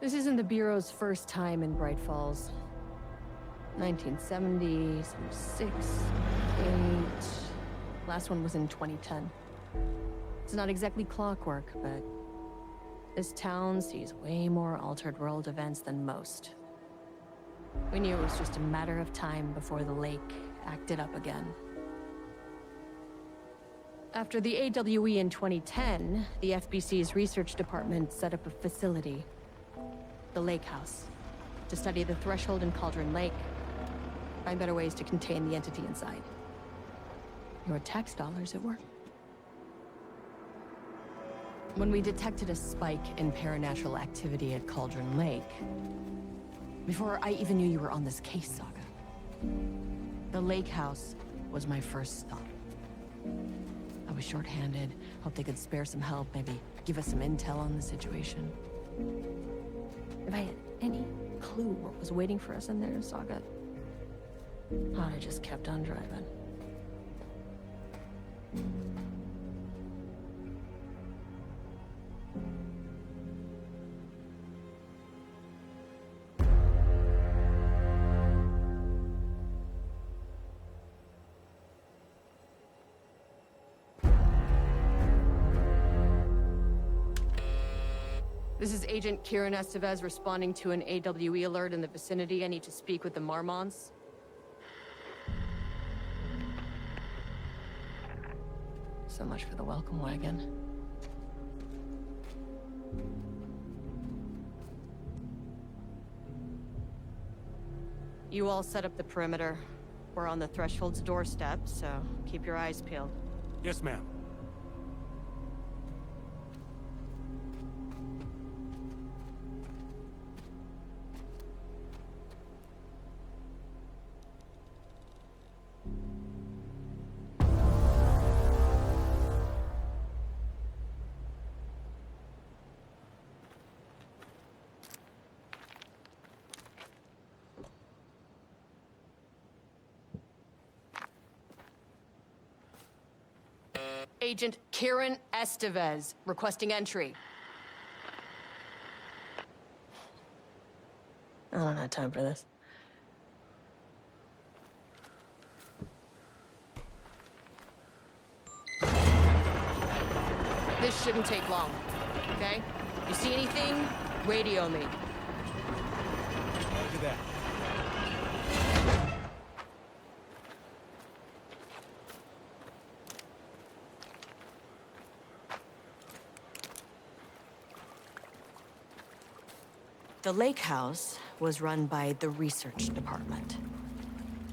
This isn't the Bureau's first time in Bright Falls. 1970, some 6, 8... Last one was in 2010. It's not exactly clockwork, but this town sees way more altered world events than most. We knew it was just a matter of time before the lake acted up again. After the AWE in 2010, the FBC's research department set up a facility, the Lake House, to study the threshold in Cauldron Lake, find better ways to contain the entity inside. Your tax dollars at work. When we detected a spike in paranatural activity at Cauldron Lake, before I even knew you were on this case, Saga, the Lake House was my first stop. I was short-handed, hoped they could spare some help, maybe give us some intel on the situation. If I had any clue what was waiting for us in there, Saga, I'd have just kept on driving. This is Agent Kieran Estevez responding to an AWE alert in the vicinity. I need to speak with the Marmons. So much for the welcome wagon. You all set up the perimeter. We're on the Threshold's doorstep, so keep your eyes peeled. Yes, ma'am. Agent Kieran Estevez, requesting entry. I don't have time for this. This shouldn't take long, okay? You see anything, radio me. Roger that. The Lake House was run by the research department.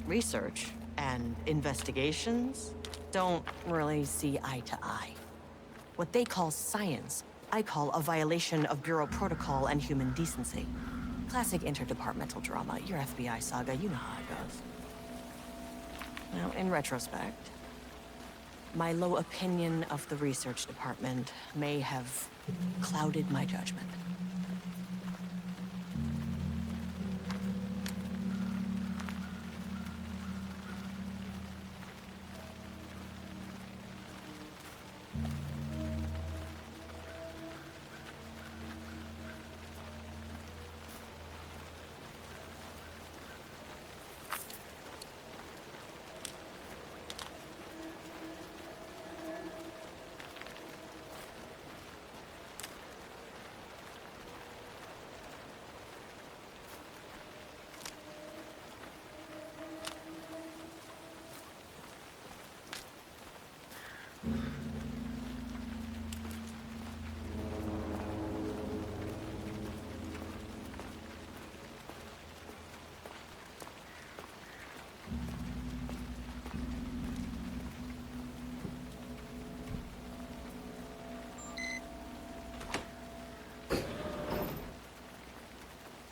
Research and investigations don't really see eye to eye. What they call science, I call a violation of Bureau protocol and human decency. Classic interdepartmental drama. Your FBI saga, you know how it goes. Now, in retrospect, my low opinion of the research department may have clouded my judgment.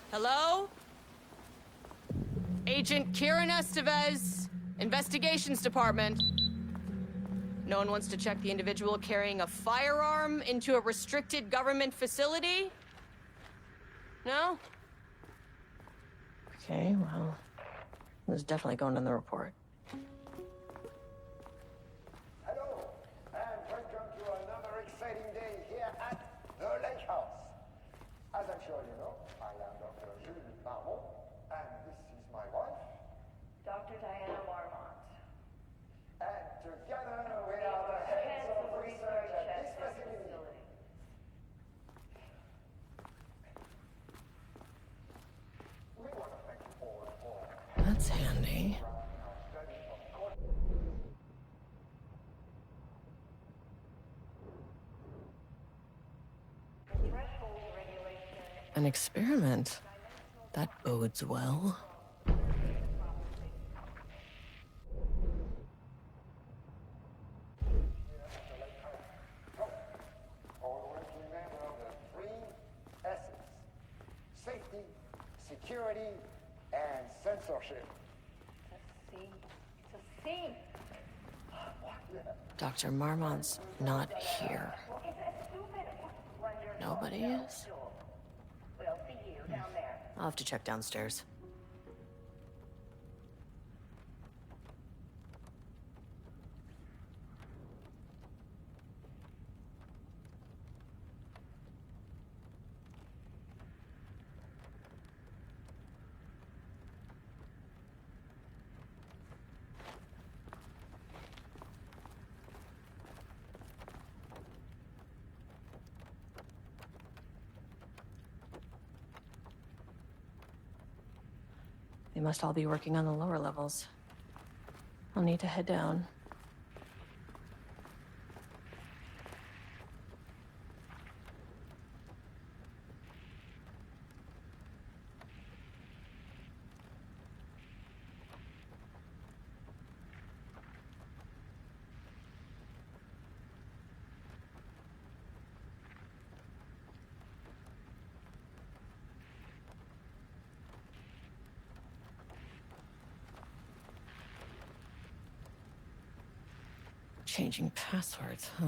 Hello? Agent Kieran Estevez, Investigations Department. No one wants to check the individual carrying a firearm into a restricted government facility? No? Okay, well, this is definitely going in the report. Hello, and welcome to another exciting day here at the Lake House. As I'm sure you know, handy. An experiment. That bodes well. Always remember the 3 S's. Safety, security, and censorship. It's a scene. Dr. Marmont's not here. Nobody is? We'll see you down there. I'll have to check downstairs. They must all be working on the lower levels. I'll need to head down. Changing passwords, huh?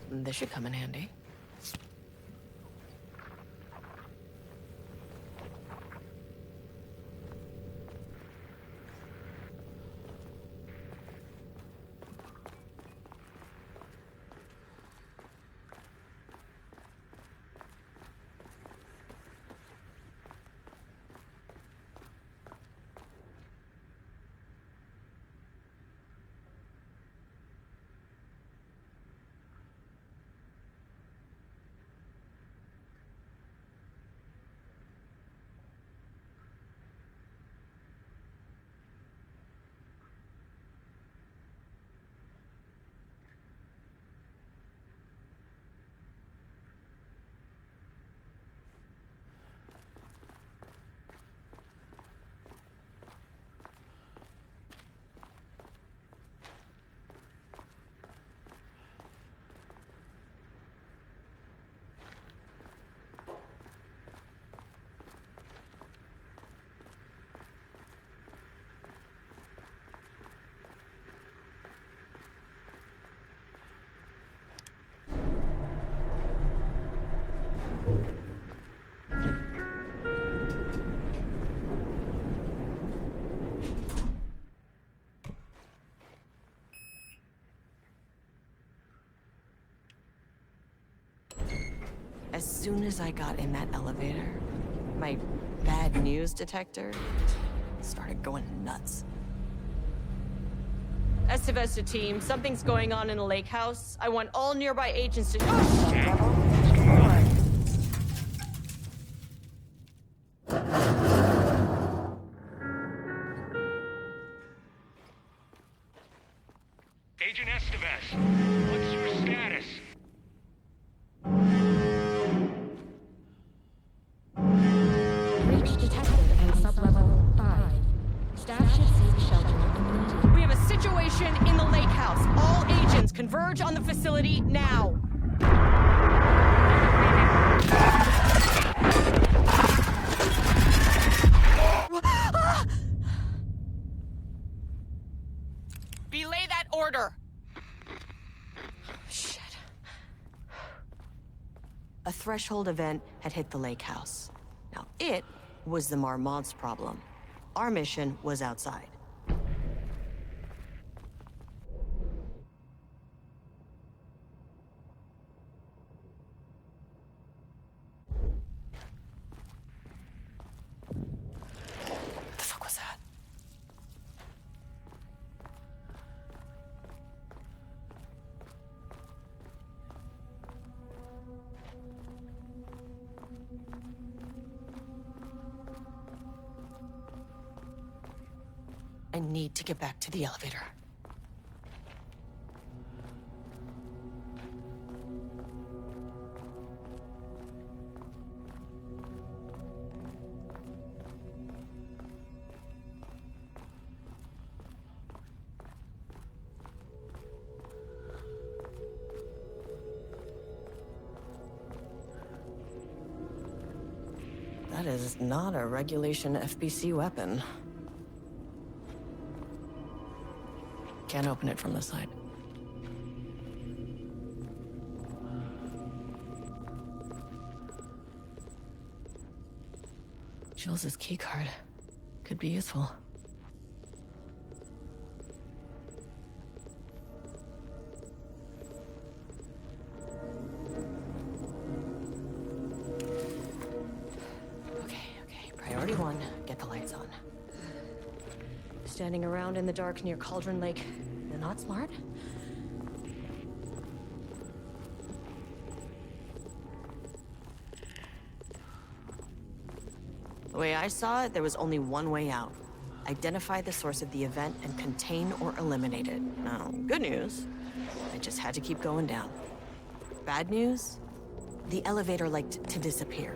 This should come in handy. As soon as I got in that elevator, my bad news detector started going nuts. Estevesta team, something's going on in the lake house. I want all nearby agents to... Agent Estevez, what's your status? Breach detected at sublevel 5. Staff should seek shelter immediately. We have a situation in the lake house. All agents converge on the facility now. Belay that order. Shit. A threshold event had hit the lake house. Now, it was the Marmont's problem. Our mission was outside. What the fuck was that? I need to get back to the elevator. That is not a regulation FBC weapon. Can't open it from the side. Jules' keycard could be useful. Okay. Priority 1, get the lights on. Standing around in the dark near Cauldron Lake, not smart? The way I saw it, there was only one way out. Identify the source of the event and contain or eliminate it. Now, good news, I just had to keep going down. Bad news, the elevator liked to disappear.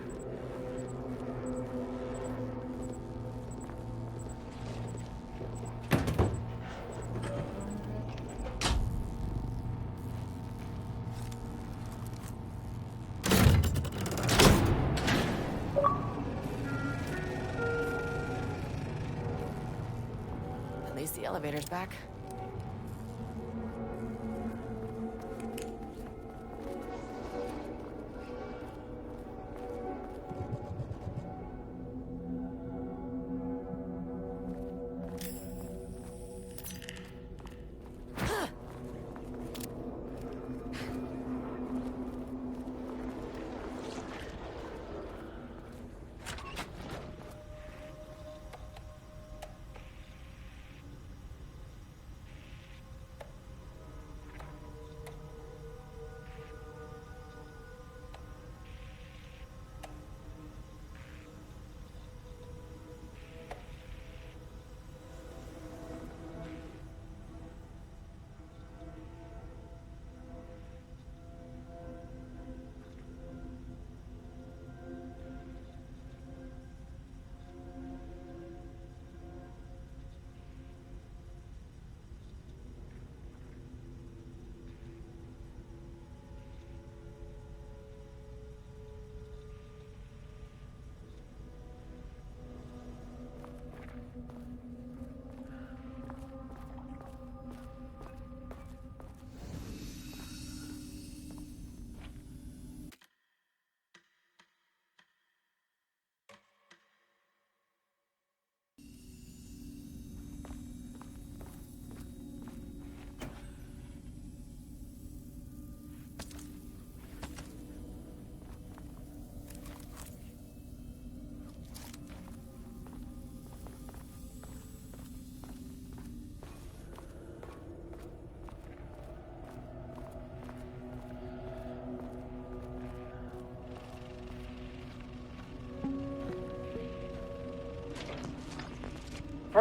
At least the elevator's back.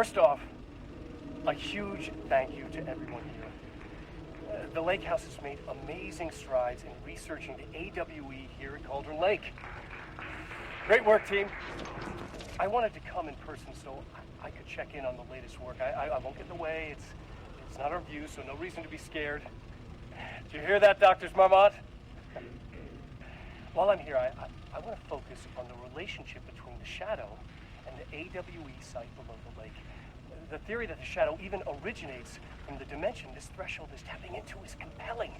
First off, a huge thank you to everyone here. The Lake House has made amazing strides in researching the AWE here at Cauldron Lake. Great work, team. I wanted to come in person so I could check in on the latest work. I won't get in the way. It's not our view, so no reason to be scared. Did you hear that, Doctors Marmont? While I'm here, I want to focus on the relationship between the shadow and the AWE site below the lake. The theory that the shadow even originates from the dimension this threshold is tapping into is compelling.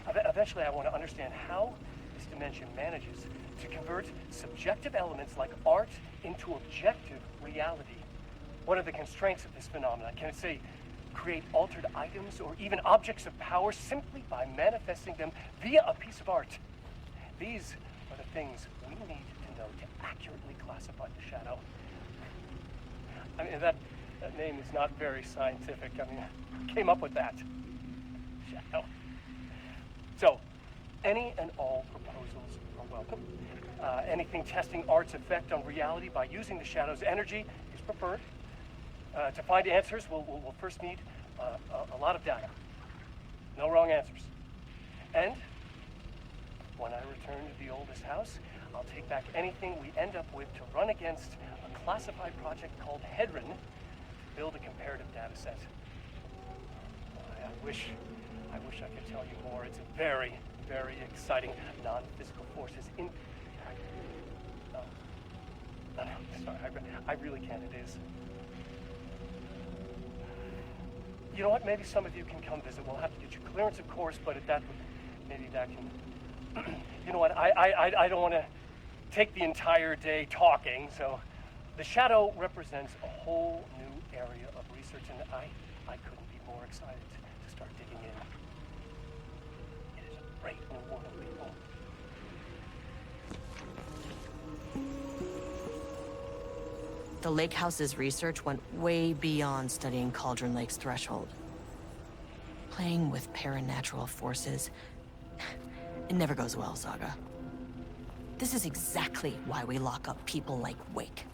Eventually, I want to understand how this dimension manages to convert subjective elements like art into objective reality. What are the constraints of this phenomenon? Can it, say, create altered items or even objects of power simply by manifesting them via a piece of art? These are the things we need to know to accurately classify the shadow. I mean, that name is not very scientific. I mean, I came up with that. Shadow. So, any and all proposals are welcome. Anything testing art's effect on reality by using the shadow's energy is preferred. To find answers, we'll first need a lot of data. No wrong answers. And when I return to the oldest house, I'll take back anything we end up with to run against a classified project called Hedron to build a comparative data set. I wish I could tell you more. It's a very, very exciting non-physical forces in... No, sorry, I really can't. It is. You know what? Maybe some of you can come visit. We'll have to get you clearance, of course, but at that, maybe that can... You know what? I don't want to take the entire day talking, so the shadow represents a whole new area of research, and I couldn't be more excited to start digging in. It is a great new world, people. The Lake House's research went way beyond studying Cauldron Lake's threshold. Playing with paranatural forces, it never goes well, Saga. This is exactly why we lock up people like Wake.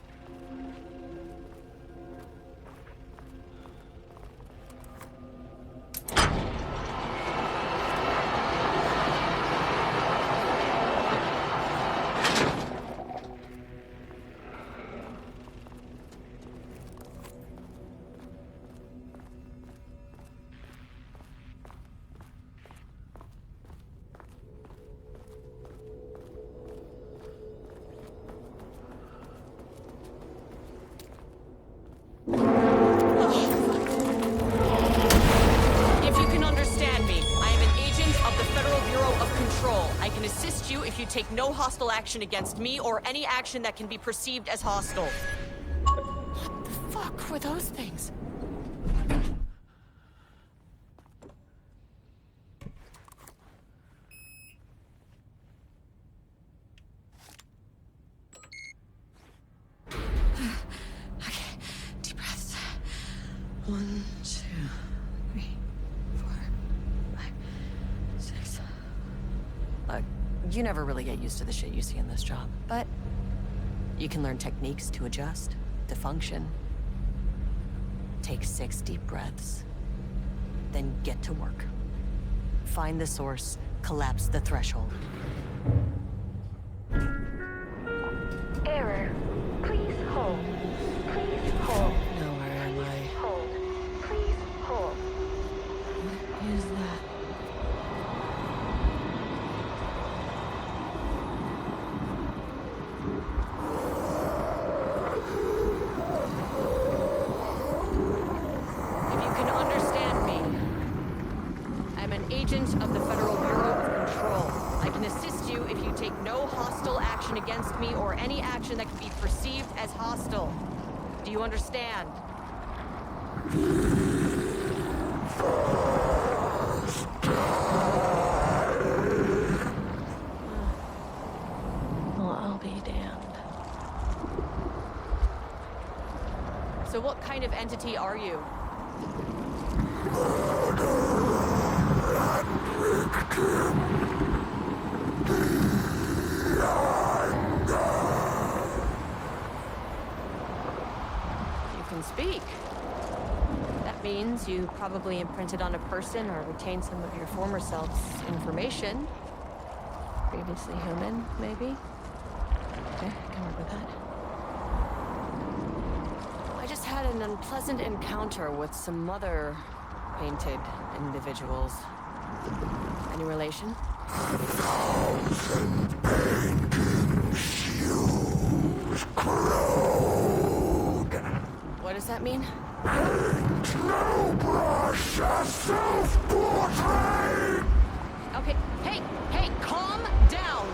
Take no hostile action against me or any action that can be perceived as hostile. What the fuck were those things? Okay, deep breaths. 1, 2, 3, 4, 5, 6. You never really get used to the shit you see in this job, but you can learn techniques to adjust, to function. Take 6 deep breaths, then get to work. Find the source, collapse the threshold. Error. Please hold. Please hold. No, where am I? Hold. Please hold. What is that? Of the Federal Bureau of Control. I can assist you if you take no hostile action against me or any action that can be perceived as hostile. Do you understand? Well, I'll be damned. So what kind of entity are you? You can speak. That means you probably imprinted on a person or retained some of your former self's information. Previously human, maybe? Okay, I can work with that. I just had an unpleasant encounter with some other painted individuals. Any relation? What does that mean? No brush, a self-portrait! Okay, hey, calm down!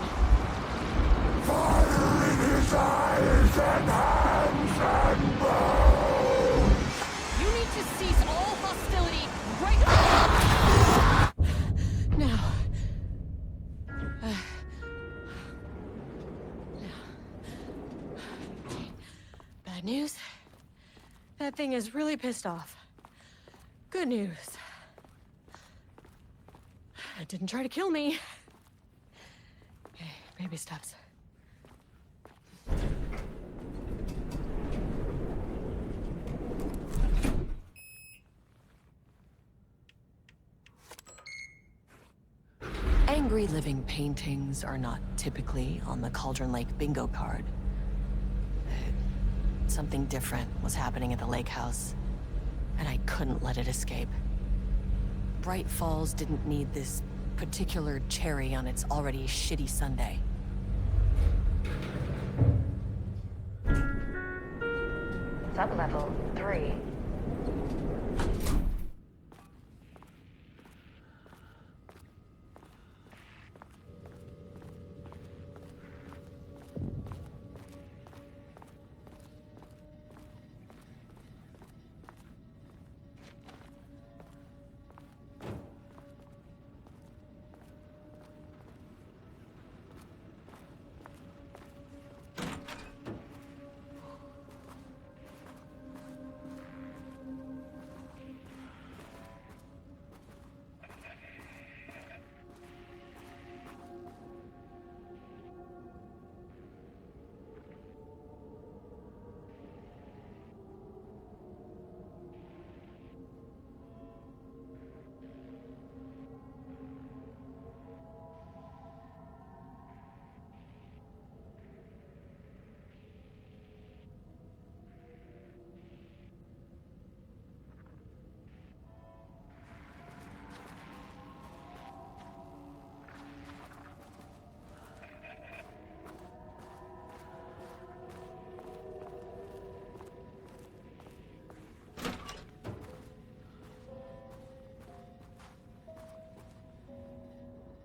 Fire in his eyes and hands and bones! You need to cease all hostility right now. Bad news. That thing is really pissed off. Good news. It didn't try to kill me. Okay, baby steps. Angry living paintings are not typically on the Cauldron Lake bingo card. Something different was happening at the lake house, and I couldn't let it escape. Bright Falls didn't need this particular cherry on its already shitty sundae. Sublevel 3.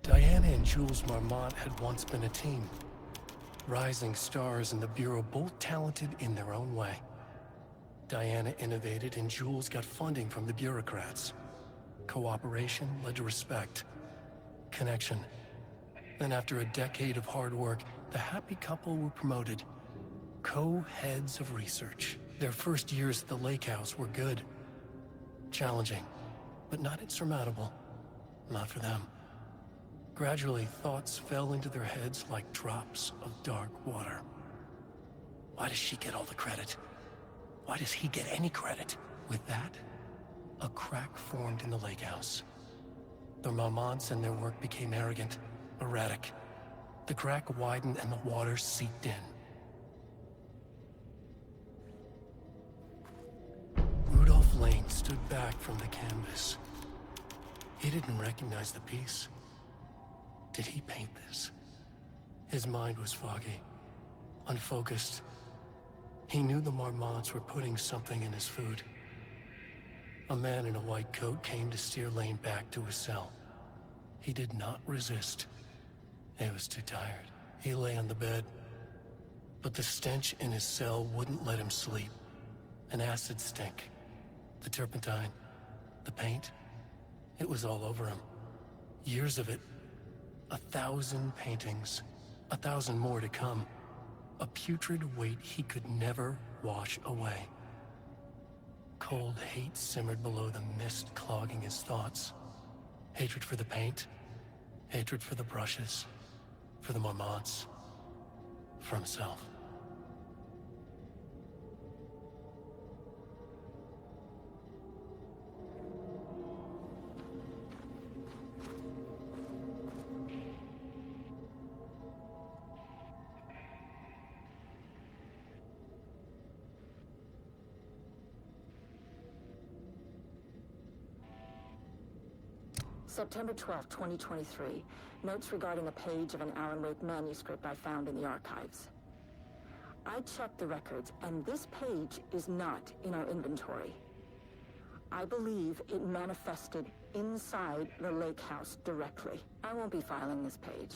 Diana and Jules Marmont had once been a team. Rising stars in the Bureau, both talented in their own way. Diana innovated and Jules got funding from the bureaucrats. Cooperation led to respect. Connection. Then after a decade of hard work, the happy couple were promoted. Co-heads of research. Their first years at the lake house were good. Challenging, but not insurmountable. Not for them. Gradually, thoughts fell into their heads like drops of dark water. Why does she get all the credit? Why does he get any credit? With that, a crack formed in the lake house. The Marmonts and their work became arrogant, erratic. The crack widened and the water seeped in. Rudolph Lane stood back from the canvas. He didn't recognize the piece. Did he paint this? His mind was foggy, unfocused. He knew the Marmonts were putting something in his food. A man in a white coat came to steer Lane back to his cell. He did not resist. He was too tired. He lay on the bed, but the stench in his cell wouldn't let him sleep. An acid stink. The turpentine, the paint, it was all over him. Years of it. 1,000 paintings, 1,000 more to come. A putrid weight he could never wash away. Cold hate simmered below the mist clogging his thoughts. Hatred for the paint, hatred for the brushes, for the Marmonts, for himself. September 12, 2023. Notes regarding a page of an Alan Wake manuscript I found in the archives. I checked the records, and this page is not in our inventory. I believe it manifested inside the lake house directly. I won't be filing this page.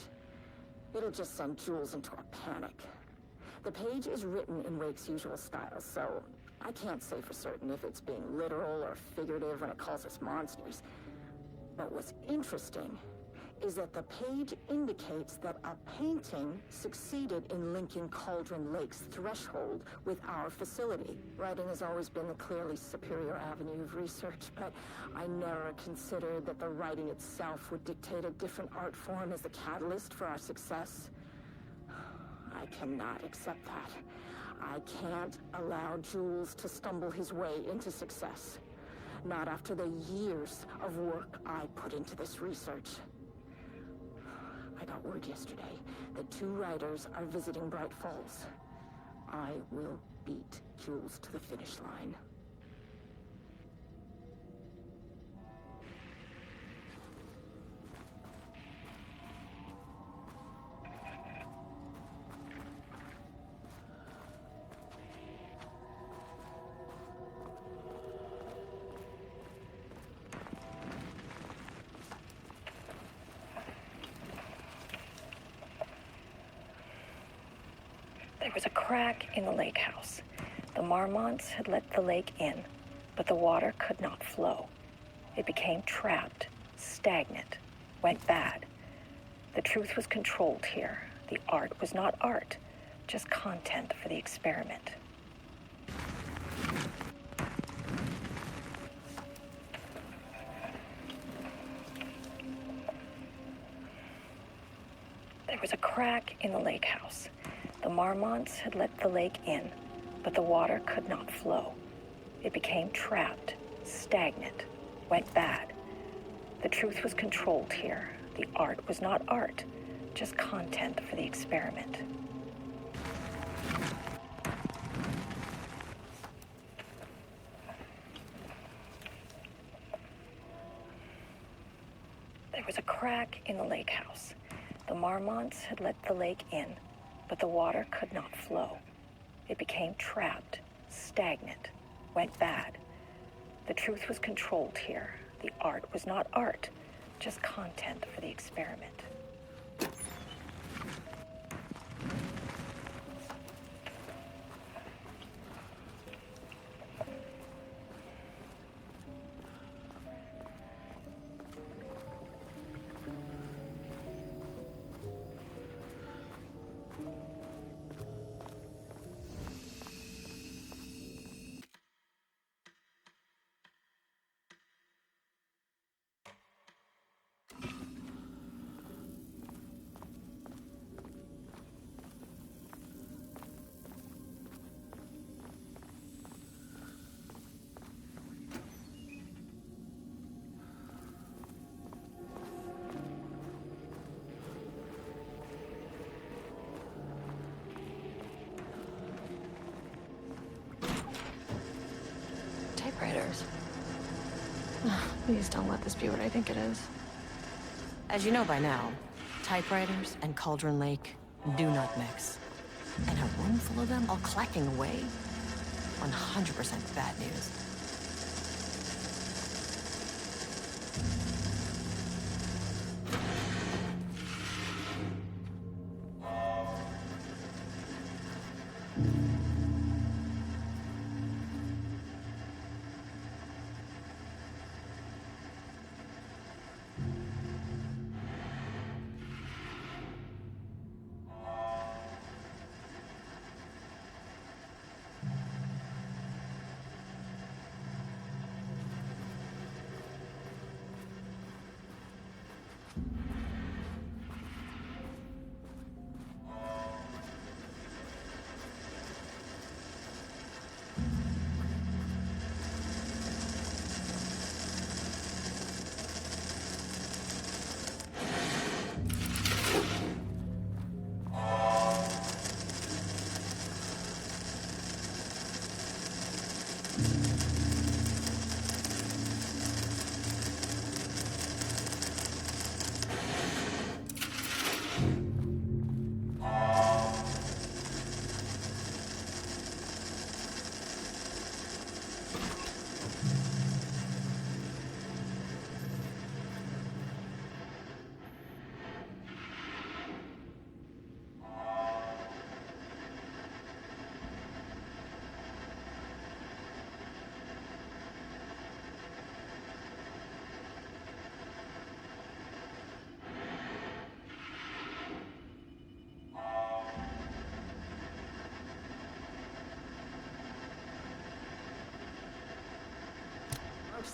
It'll just send Jules into a panic. The page is written in Wake's usual style, so I can't say for certain if it's being literal or figurative when it calls us monsters. But what's interesting is that the page indicates that a painting succeeded in linking Cauldron Lake's threshold with our facility. Writing has always been the clearly superior avenue of research, but I never considered that the writing itself would dictate a different art form as the catalyst for our success. I cannot accept that. I can't allow Jules to stumble his way into success. Not after the years of work I put into this research. I got word yesterday that 2 writers are visiting Bright Falls. I will beat Jules to the finish line. There was a crack in the lake house. The marmots had let the lake in, but the water could not flow. It became trapped, stagnant, went bad. The truth was controlled here. The art was not art, just content for the experiment. There was a crack in the lake house. The marmots had let the lake in, but the water could not flow. It became trapped, stagnant, went bad. The truth was controlled here. The art was not art, just content for the experiment. There was a crack in the lake house. The marmots had let the lake in, but the water could not flow. It became trapped, stagnant, went bad. The truth was controlled here. The art was not art, just content for the experiment. Typewriters. Please don't let this be what I think it is. As you know by now, typewriters and Cauldron Lake do not mix. And a room full of them all clacking away? 100% bad news.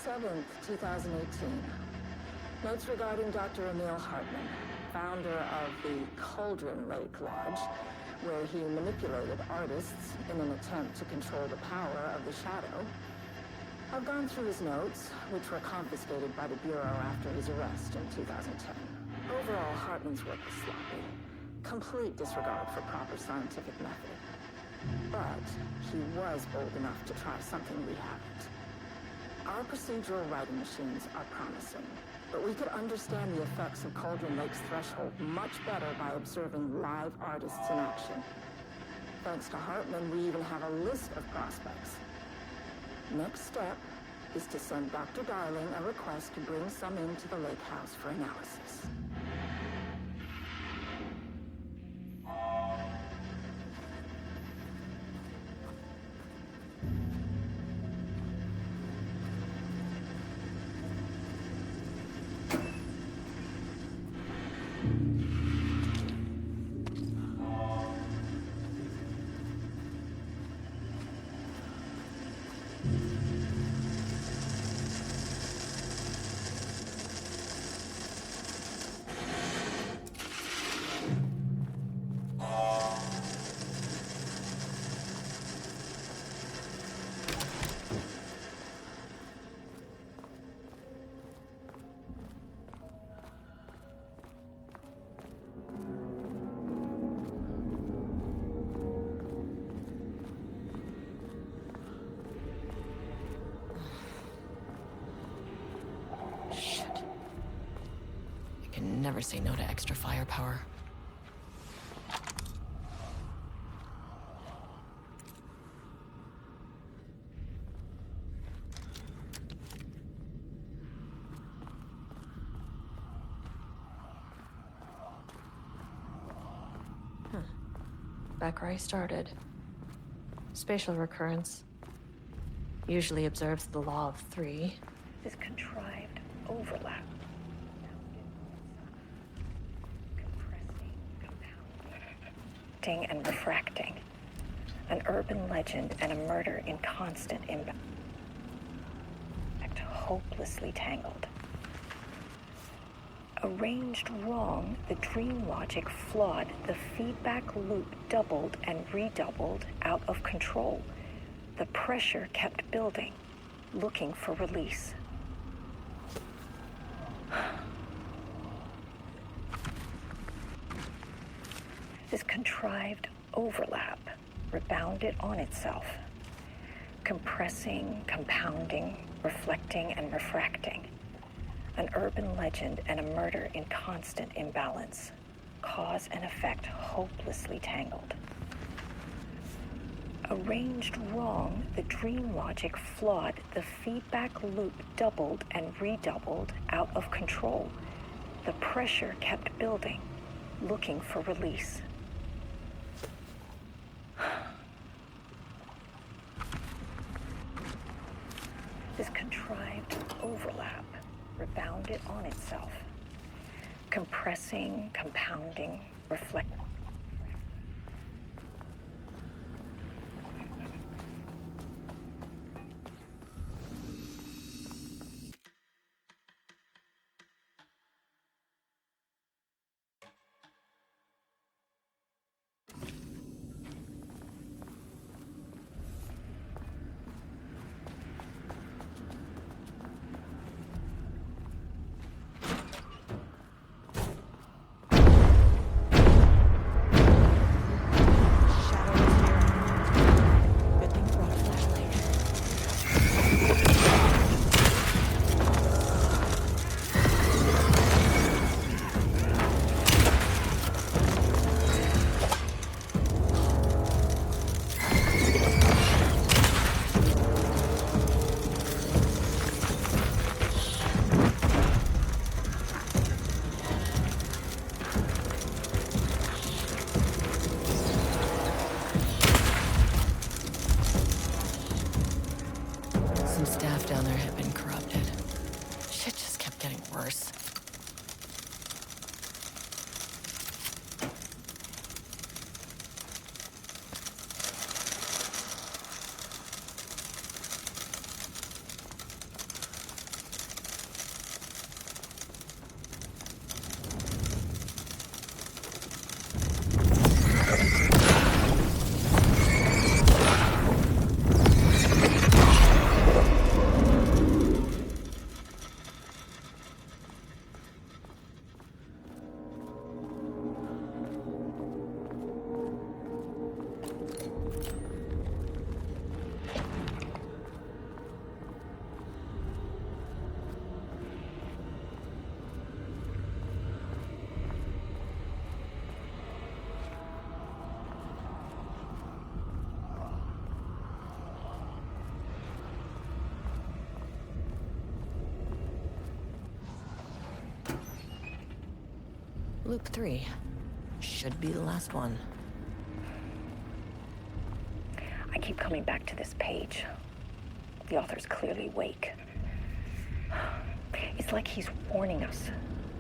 7th, 2018. Notes regarding Dr. Emil Hartman, founder of the Cauldron Lake Lodge, where he manipulated artists in an attempt to control the power of the Shadow. I've gone through his notes, which were confiscated by the Bureau after his arrest in 2010. Overall, Hartman's work was sloppy. Complete disregard for proper scientific method. But he was bold enough to try something we haven't. Our procedural writing machines are promising, but we could understand the effects of Cauldron Lake's threshold much better by observing live artists in action. Thanks to Hartman, we even have a list of prospects. Next step is to send Dr. Darling a request to bring some into the lake house for analysis. Never say no to extra firepower. Back where I started. Spatial recurrence. Usually observes the law of three. This contrived overlap. And refracting, an urban legend and a murder in constant imbalance, hopelessly tangled. Arranged wrong, the dream logic flawed, the feedback loop doubled and redoubled, out of control. The pressure kept building, looking for release. This contrived overlap rebounded on itself, compressing, compounding, reflecting, and refracting. An urban legend and a murder in constant imbalance, cause and effect hopelessly tangled. Arranged wrong, the dream logic flawed, the feedback loop doubled and redoubled, out of control. The pressure kept building, looking for release. This contrived overlap rebounded on itself, compressing, compounding, reflecting. Loop 3. Should be the last one. I keep coming back to this page. The author's clearly awake. It's like he's warning us.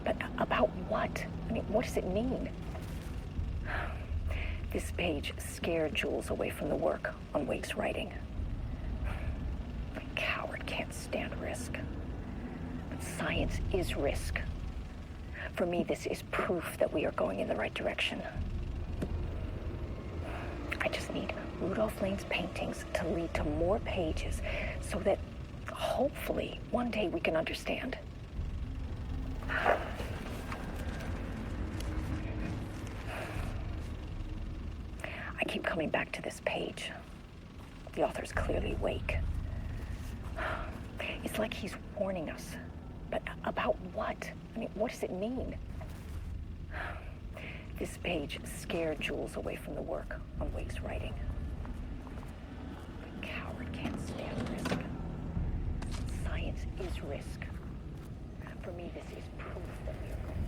But about what? I mean, what does it mean? This page scared Jules away from the work on Wake's writing. A coward can't stand risk. But science is risk. For me, this is proof that we are going in the right direction. I just need Rudolph Lane's paintings to lead to more pages so that hopefully one day we can understand. I keep coming back to this page. The author's clearly awake. It's like he's warning us. But about what? I mean, what does it mean? This page scared Jules away from the work on Wake's writing. A coward can't stand risk. Science is risk. For me, this is proof that we are going.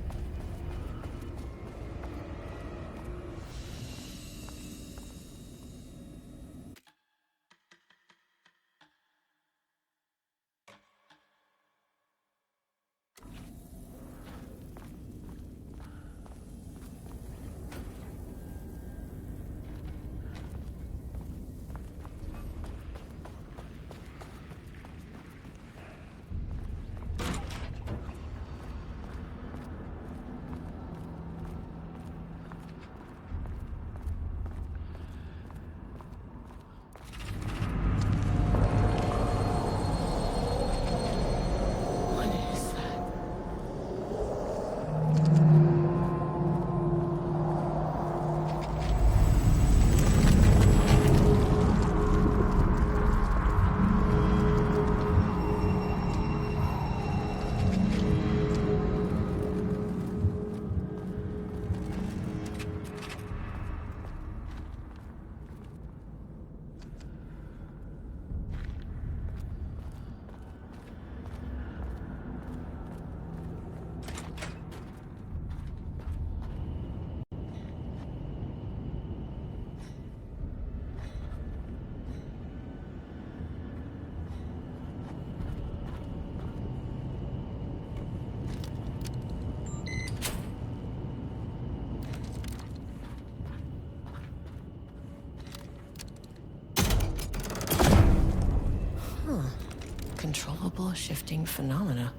Controllable shifting phenomena.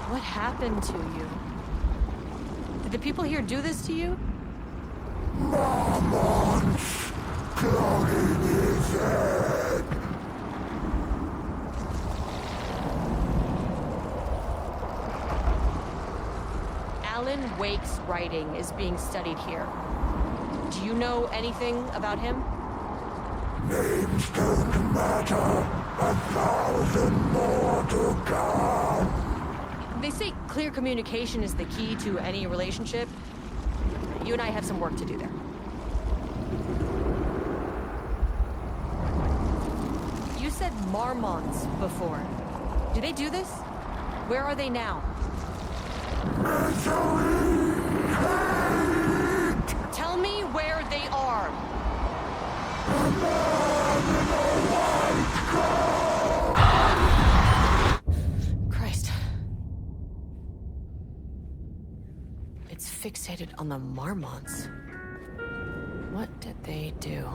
What happened to you? The Did the people here do this to you? Marmots clogging his head. Alan Wake's writing is being studied here. Do you know anything about him? Names don't matter. 1,000 more to come. They say clear communication is the key to any relationship. You and I have some work to do there. You said Marmonts before. Do they do this? Where are they now? Tell me where they are. Christ. It's fixated on the Marmonts. What did they do?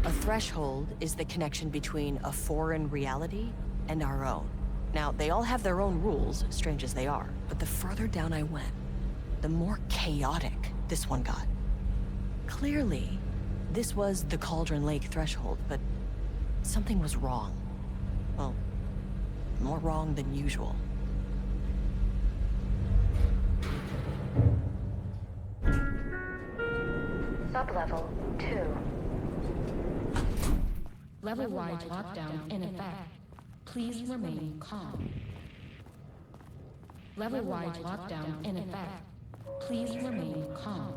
A threshold is the connection between a foreign reality and our own. Now, they all have their own rules, strange as they are, but the further down I went, the more chaotic this one got. Clearly, this was the Cauldron Lake threshold, but something was wrong. Well, more wrong than usual. Sublevel 2. Level-wide lockdown in effect. Please remain calm. Level-wide lockdown in effect. Please remain calm.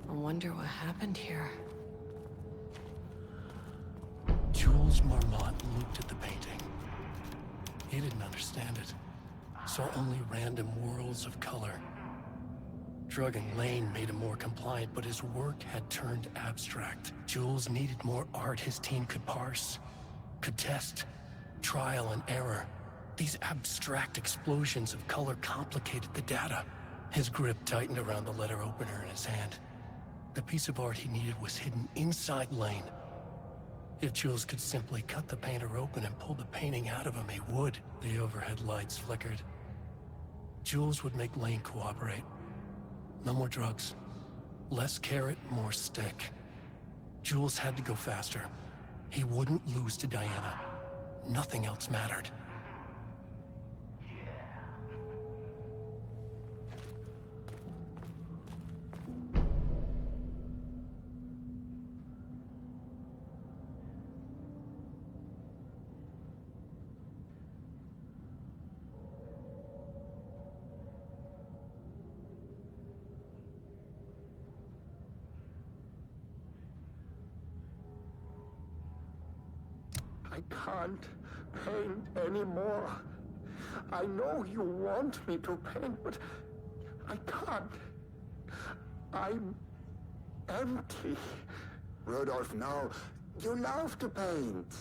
I wonder what happened here. Jules Marmont looked at the painting. He didn't understand it. Saw only random whirls of color. Drugging Lane made him more compliant, but his work had turned abstract. Jules needed more art his team could parse, could test, trial and error. These abstract explosions of color complicated the data. His grip tightened around the letter opener in his hand. The piece of art he needed was hidden inside Lane. If Jules could simply cut the painter open and pull the painting out of him, he would. The overhead lights flickered. Jules would make Lane cooperate. No more drugs. Less carrot, more stick. Jules had to go faster. He wouldn't lose to Diana. Nothing else mattered. I can't paint anymore. I know you want me to paint, but I can't. I'm empty. Rudolph, no. You love to paint.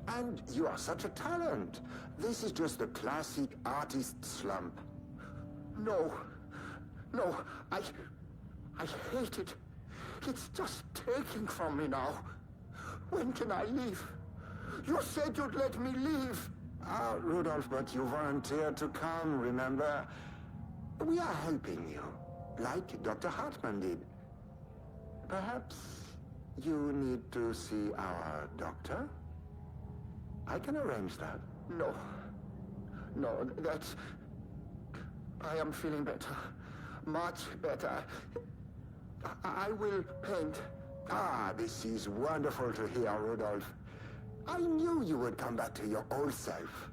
And you are such a talent. This is just the classic artist slump. No. No, I hate it. It's just taking from me now. When can I leave? You said you'd let me leave. Ah, Rudolph, but you volunteered to come, remember? We are helping you, like Dr. Hartman did. Perhaps you need to see our doctor? I can arrange that. No. No, that's... I am feeling better. Much better. I will paint. Ah, this is wonderful to hear, Rudolph. I knew you would come back to your old self.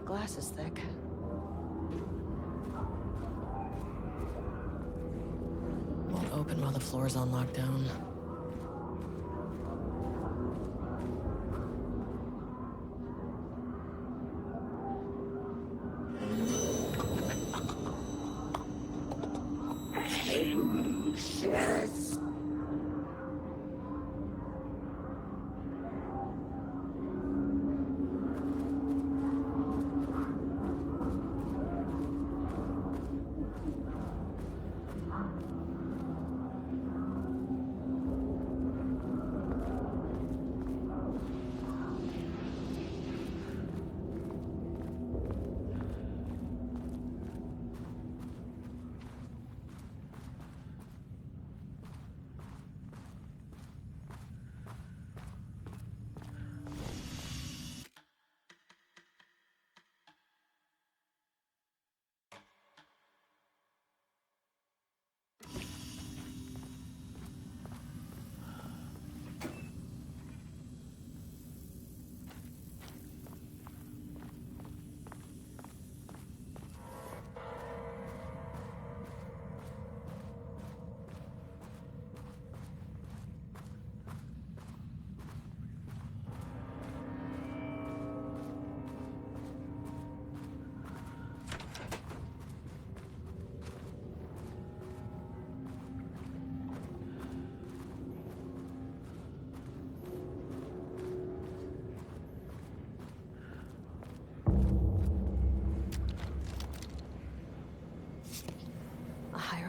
glass is thick. Won't open while the floor's on lockdown.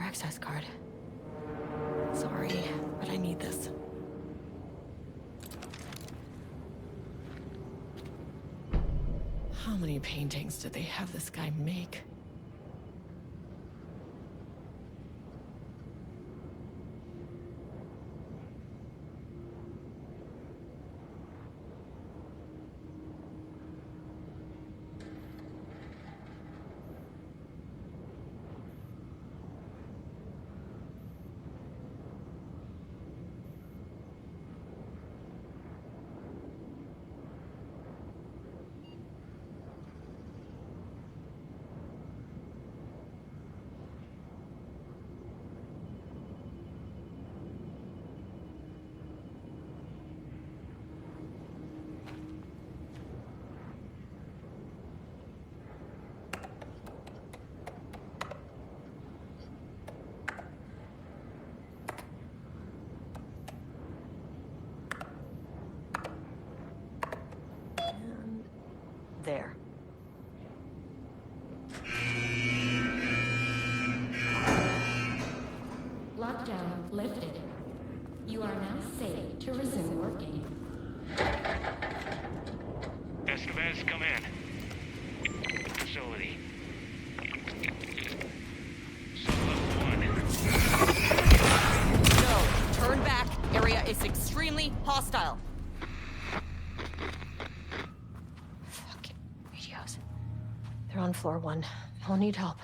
Access card. Sorry, but I need this. How many paintings did they have this guy make? There. Lockdown lifted. You are now safe to resume working. Estevez, come in. Facility. Sub-level 1. No, turn back. Area is extremely hostile. Fucking radios. They're on floor 1. I'll need help.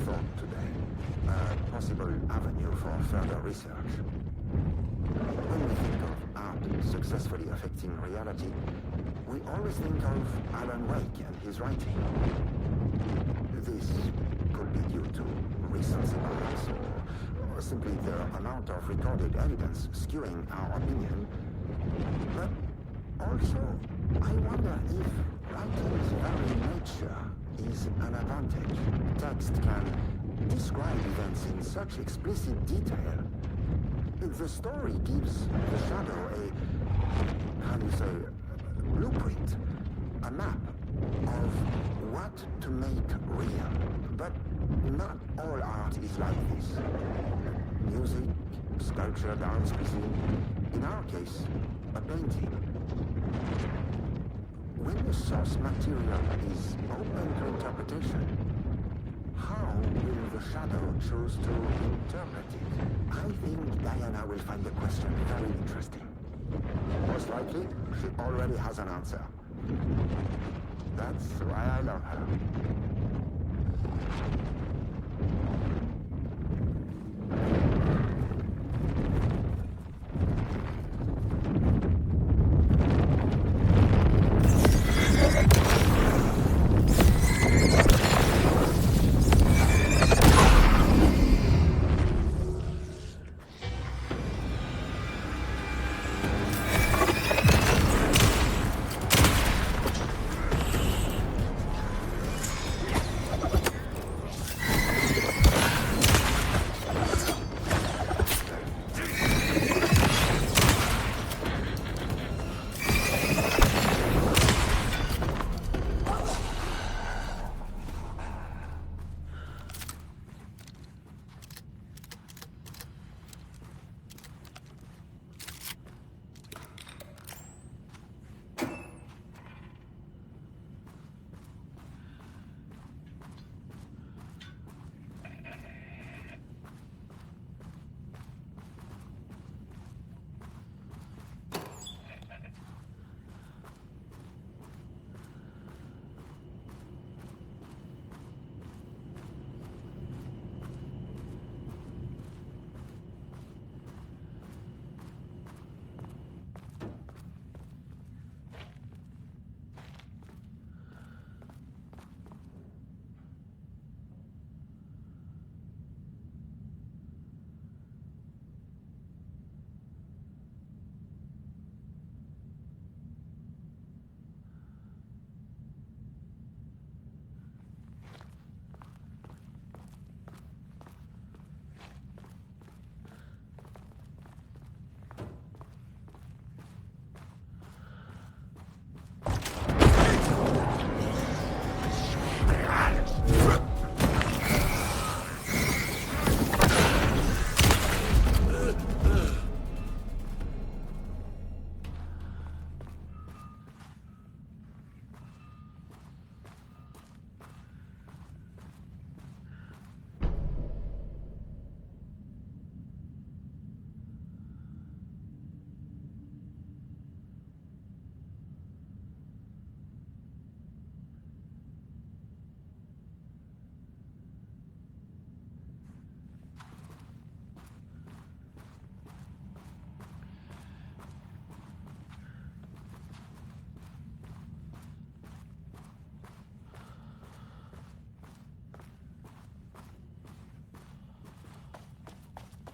thought today. A possible avenue for further research. When we think of art successfully affecting reality, we always think of Alan Wake and his writing. This could be due to recency bias or simply the amount of recorded evidence skewing our opinion. But also, I wonder if writing's very nature is an advantage. Text can describe events in such explicit detail. The story gives the shadow a, how do you say, blueprint, a map of what to make real. But not all art is like this. Music, sculpture, dance, cuisine. In our case, a painting. When the source material is open to interpretation, how will the shadow choose to interpret it? I think Diana will find the question very interesting. Most likely, she already has an answer. That's why I love her.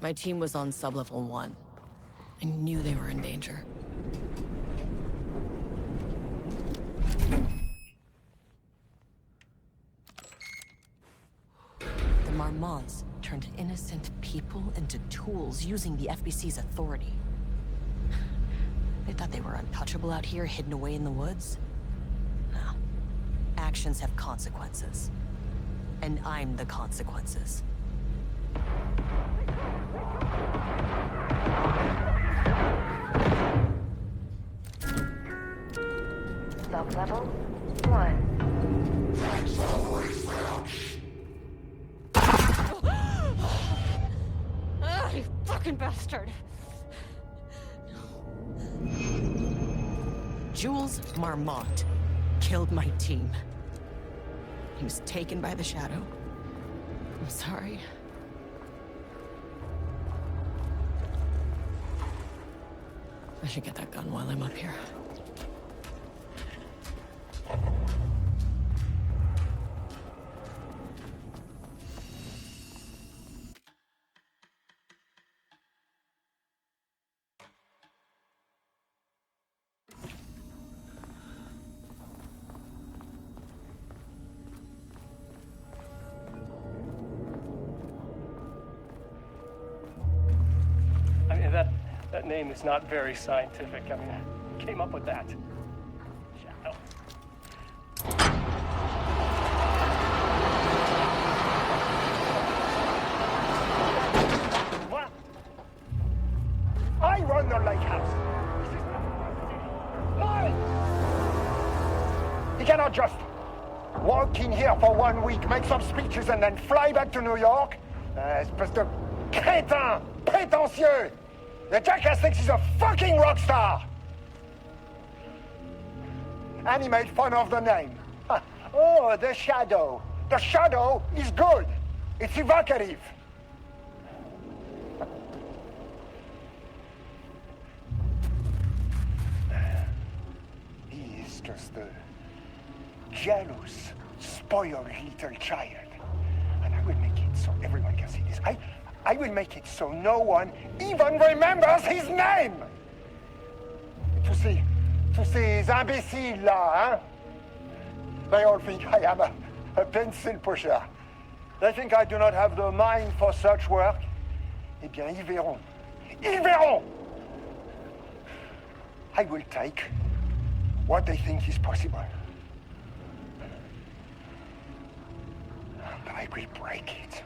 My team was on sublevel 1. I knew they were in danger. The Marmonts turned innocent people into tools using the FBC's authority. They thought they were untouchable out here, hidden away in the woods? No. Actions have consequences. And I'm the consequences. Sub-level 1. You fucking bastard! Jules Marmont killed my team. He was taken by the Shadow, I'm sorry. I should get that gun while I'm up here. I mean, that name is not very scientific. I mean, who came up with that? Shadow. What? I run the lake house. Mine! You cannot just walk in here for 1 week, make some speeches, and then fly back to New York. Espèce de crétin, prétentieux. The jackass thinks he's a fucking rock star. And he made fun of the name. Oh, the Shadow. The Shadow is good. It's evocative. He is just a jealous, spoiled little child. And I will make it so everyone can see this. I will make it so no one even remembers his name. Tous ces imbéciles là, hein? They all think I am a pencil pusher. They think I do not have the mind for such work. Eh bien, ils verront. Ils verront! I will take what they think is possible. And I will break it.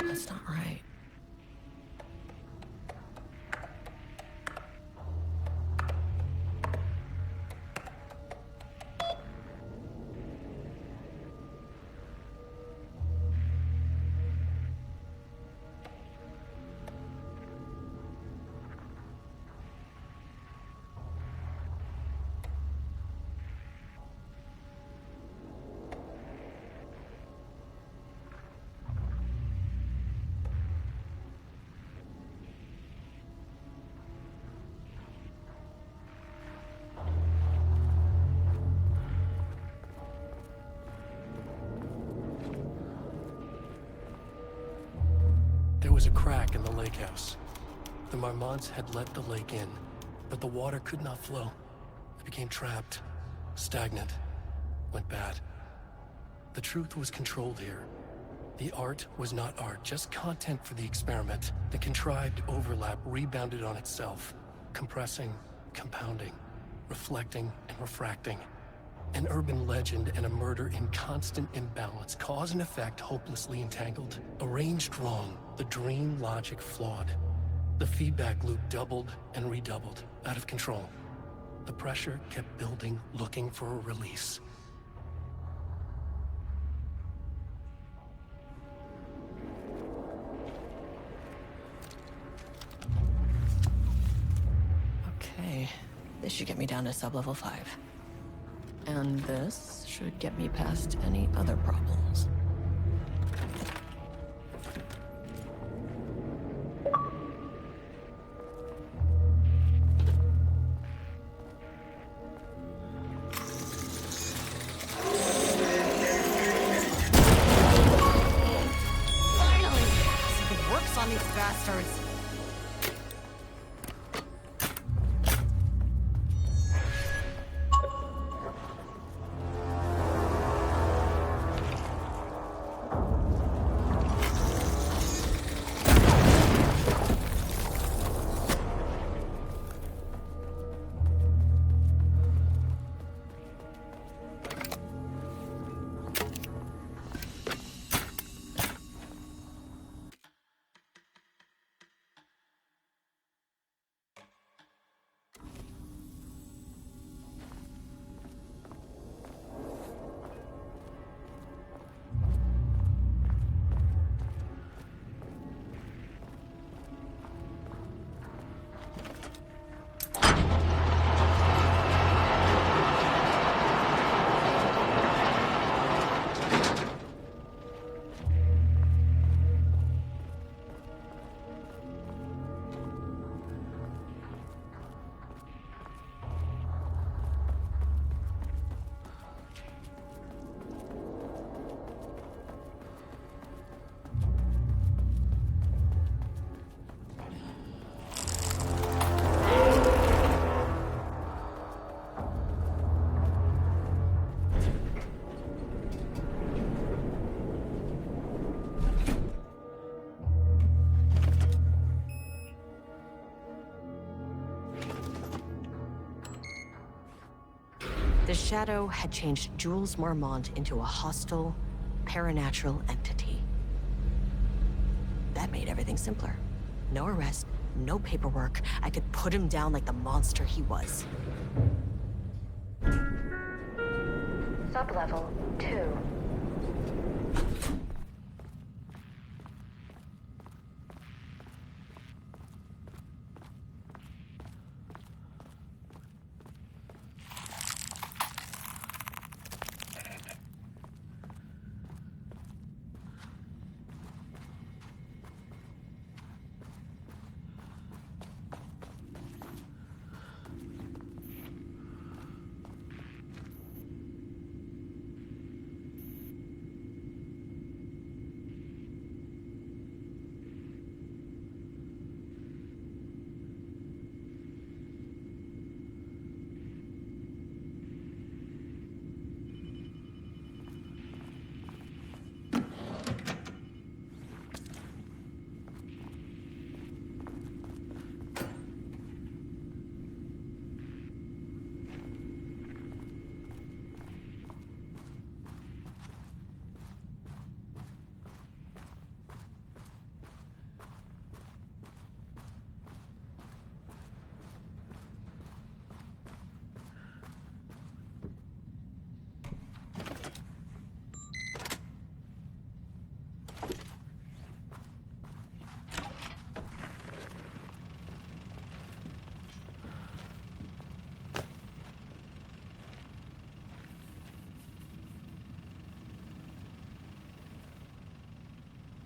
That's not right. There was a crack in the lake house. The Marmonts had let the lake in, but the water could not flow. It became trapped, stagnant, went bad. The truth was controlled here. The art was not art, just content for the experiment. The contrived overlap rebounded on itself, compressing, compounding, reflecting and refracting. An urban legend and a murder in constant imbalance, cause and effect hopelessly entangled. Arranged wrong, the dream logic flawed. The feedback loop doubled and redoubled, out of control. The pressure kept building, looking for a release. Okay, this should get me down to sub-level 5. And this should get me past any other problems. Finally! Something works on these bastards. The Shadow had changed Jules Marmont into a hostile, paranatural entity. That made everything simpler. No arrest, no paperwork. I could put him down like the monster he was. Sublevel 2.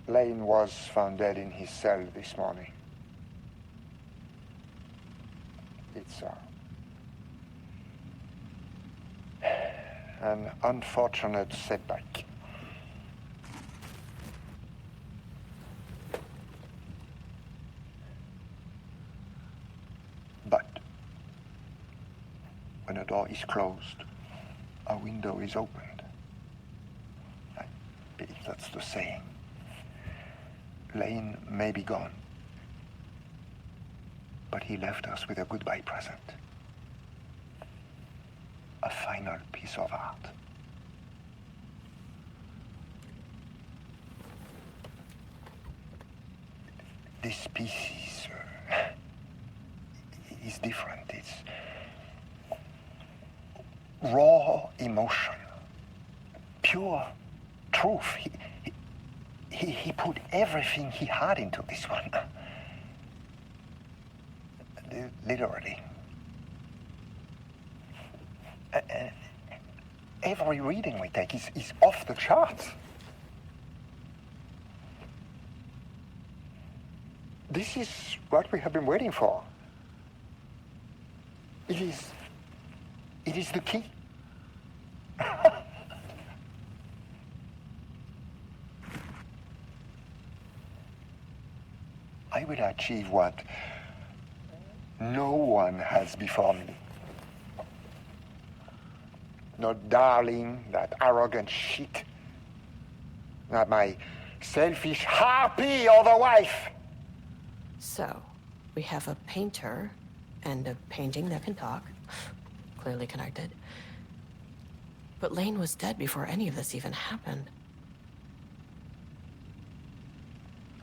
Lane was found dead in his cell this morning. It's an unfortunate setback. But when a door is closed, a window is opened. believe that's the saying. Lane may be gone, but he left us with a goodbye present. A final piece of art. This piece is different. It's raw emotion, pure truth. He put everything he had into this one. Literally. Every reading we take is off the charts. This is what we have been waiting for. It is the key. I will achieve what no one has before me. Not darling, that arrogant shit. Not my selfish harpy or the wife. So, we have a painter and a painting that can talk. Clearly connected. But Lane was dead before any of this even happened.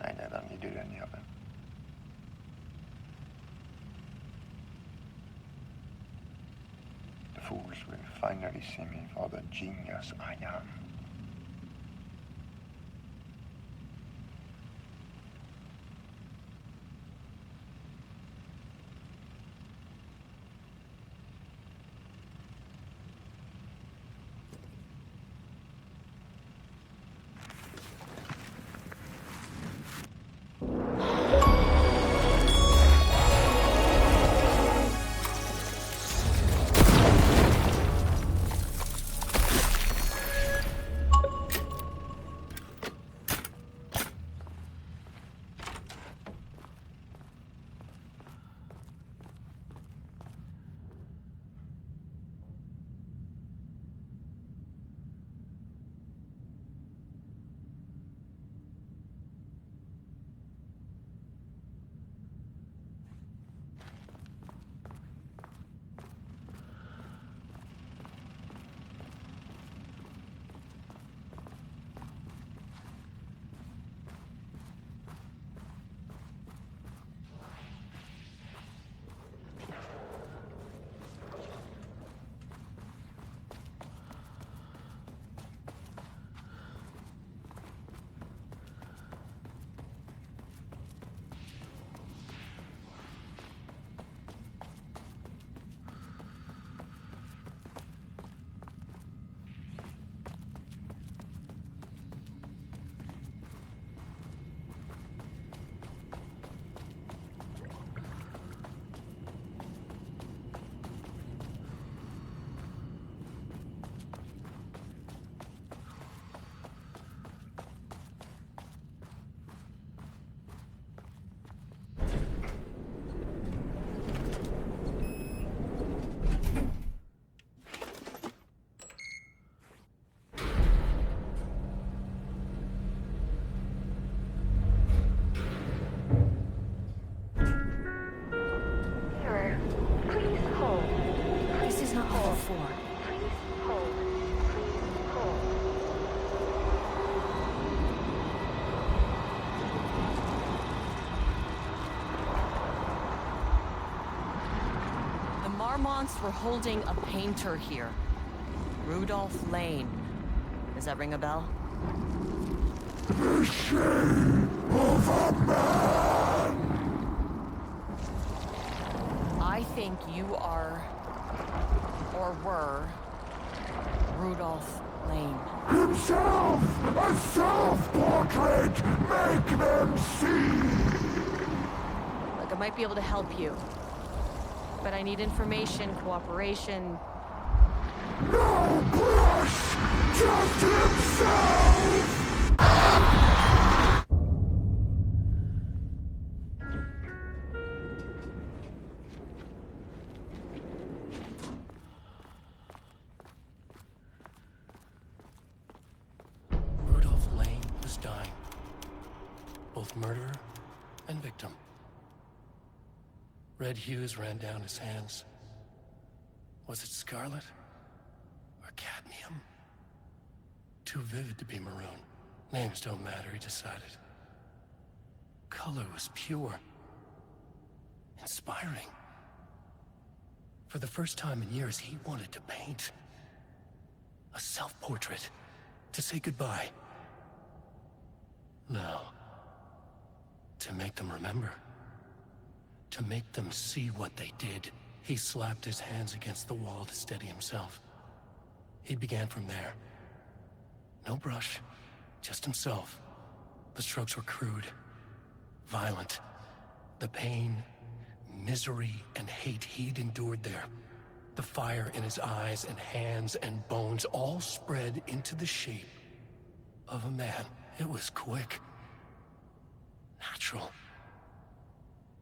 I never needed any of it. The fools will finally see me for the genius I am. Marmonts were holding a painter here. Rudolph Lane. Does that ring a bell? The shame of a man! I think you are, or were, Rudolph Lane. Himself! A self-portrait! Make them see! Look, I might be able to help you. But I need information, cooperation. No brush! Just himself! Rudolph both murderer and victim. Red hues ran down his hands. Was it scarlet or cadmium? Too vivid to be maroon. Names don't matter, he decided. Color was pure. Inspiring. For the first time in years, he wanted to paint. A self-portrait. To say goodbye. No. To make them remember. To make them see what they did. He slapped his hands against the wall to steady himself. He began from there. No brush, just himself. The strokes were crude, violent. The pain, misery, and hate he'd endured there. The fire in his eyes and hands and bones all spread into the shape of a man. It was quick. Natural.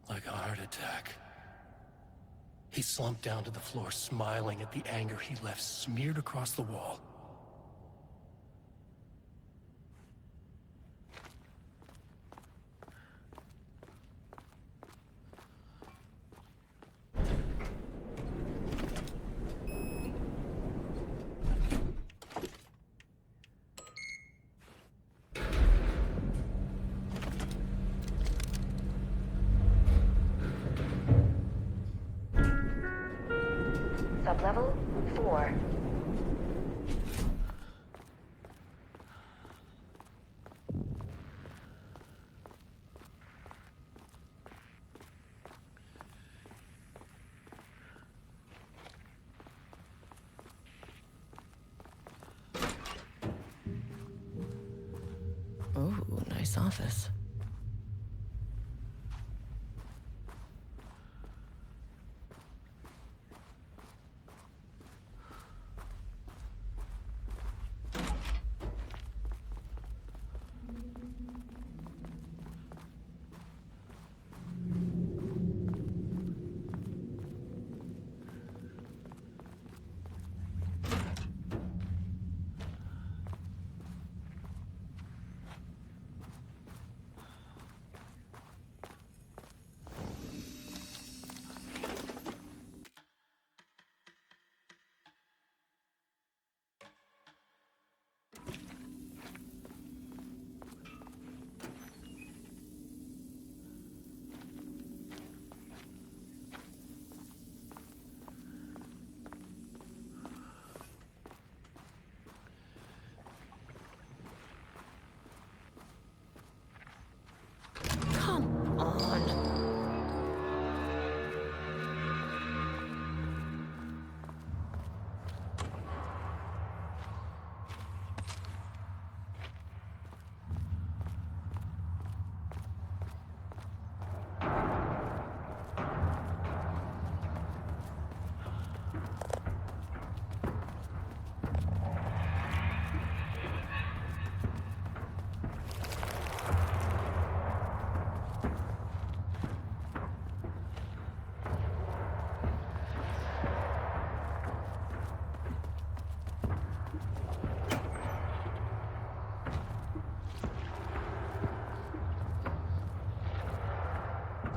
Like a heart attack. He slumped down to the floor, smiling at the anger he left smeared across the wall. Sublevel 4. Ooh, nice office.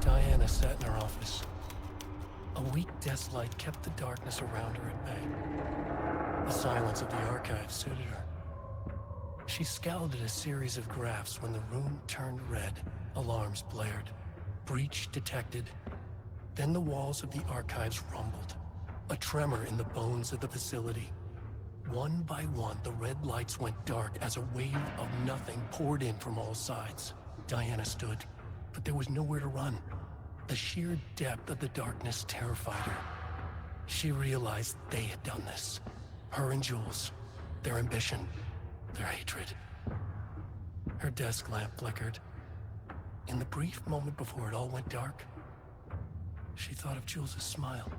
Diana sat in her office. A weak desk light kept the darkness around her at bay. The silence of the archive suited her. She scowled at a series of graphs when the room turned red. Alarms blared. Breach detected. Then the walls of the archives rumbled. A tremor in the bones of the facility. One by one, the red lights went dark as a wave of nothing poured in from all sides. Diana stood, but there was nowhere to run. The sheer depth of the darkness terrified her. She realized they had done this. Her and Jules. Their ambition. Their hatred. Her desk lamp flickered. In the brief moment before it all went dark, she thought of Jules' smile.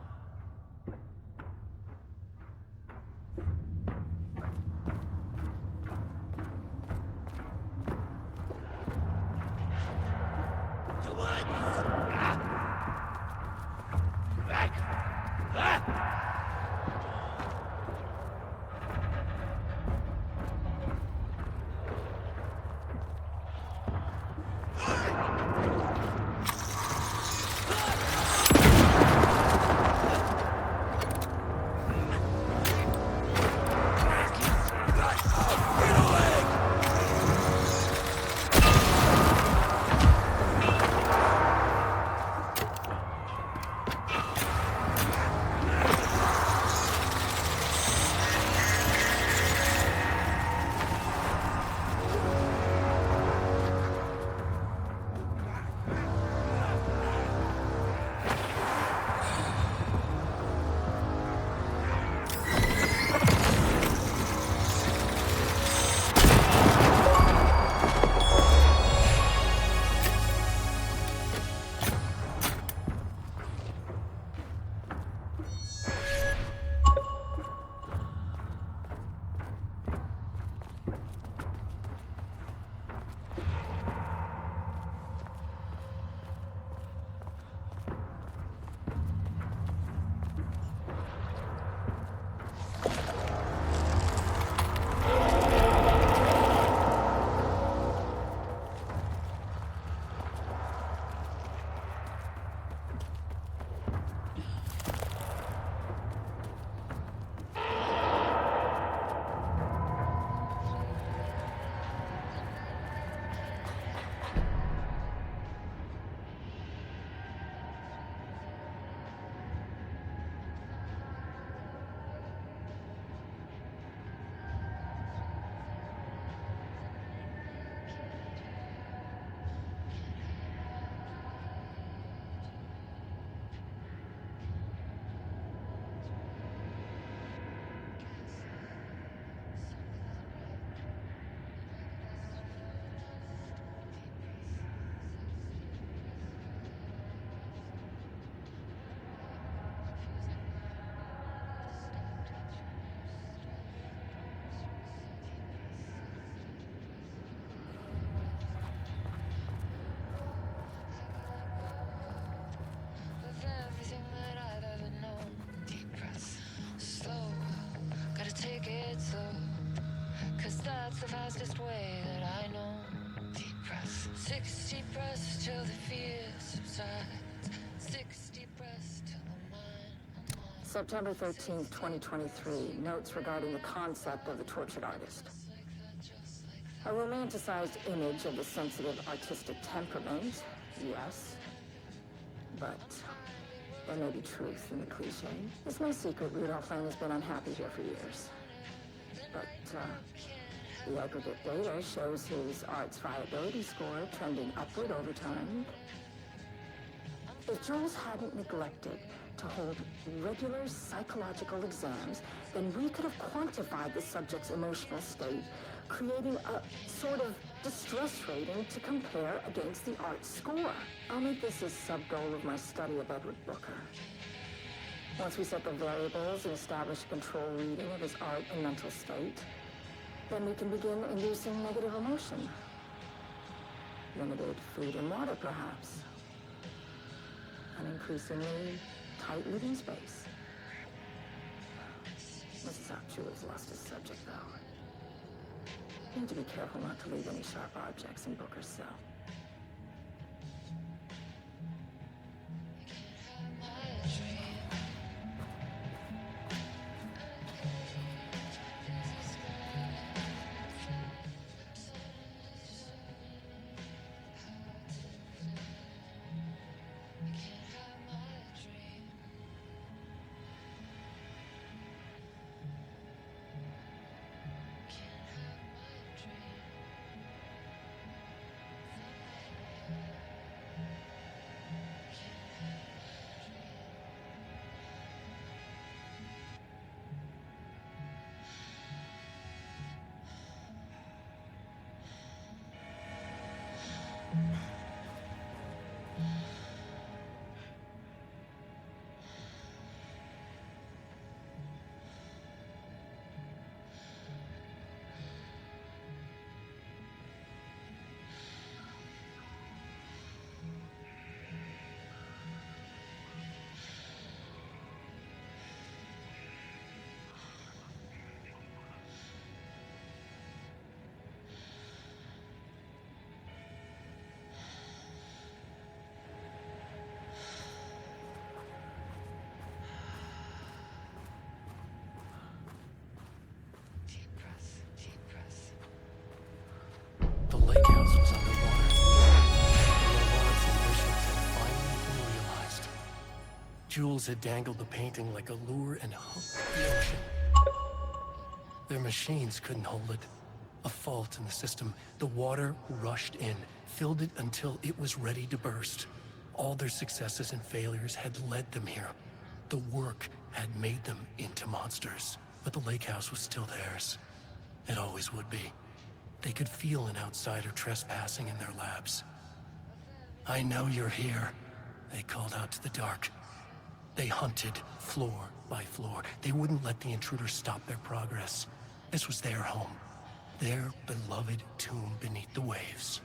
September 13th, 2023, notes regarding the concept of the tortured artist. A romanticized image of the sensitive artistic temperament, yes. But there may be truth in the cliche. It's no secret Rudolph Lane has been unhappy here for years. But, the aggregate data shows his art's viability score trending upward over time. If Jules hadn't neglected to hold regular psychological exams, then we could have quantified the subject's emotional state, creating a sort of distress rating to compare against the art score. I'll make this a sub-goal of my study of Edward Booker. Once we set the variables and establish a control reading of his art and mental state, then we can begin inducing negative emotion. Limited food and water, perhaps. An increasingly tight living space. Mrs. Upshaw has lost his subject, though. Need to be careful not to leave any sharp objects in Booker's cell. The lake house was underwater. The robotics ambitions had finally been realized. Jules had dangled the painting like a lure and hooked the ocean. Their machines couldn't hold it. A fault in the system. The water rushed in, filled it until it was ready to burst. All their successes and failures had led them here. The work had made them into monsters. But the lake house was still theirs. It always would be. They could feel an outsider trespassing in their labs. "I know you're here," they called out to the dark. They hunted floor by floor. They wouldn't let the intruders stop their progress. This was their home, their beloved tomb beneath the waves.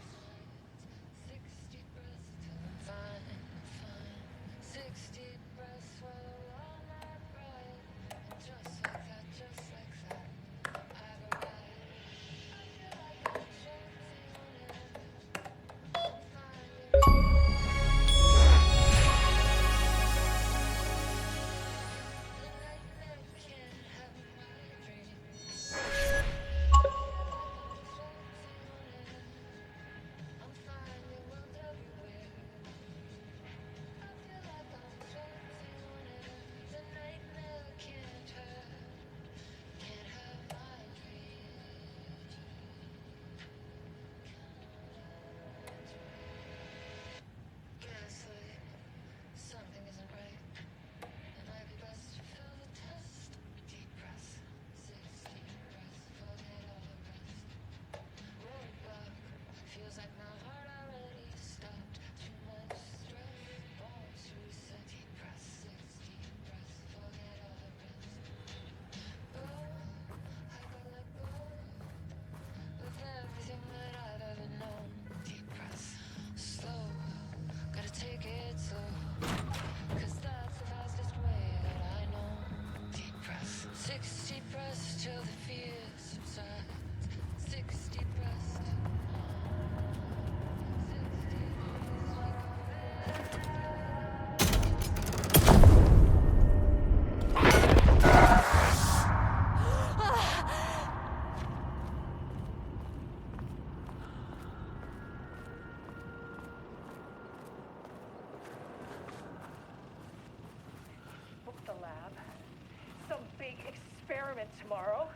big experiment tomorrow.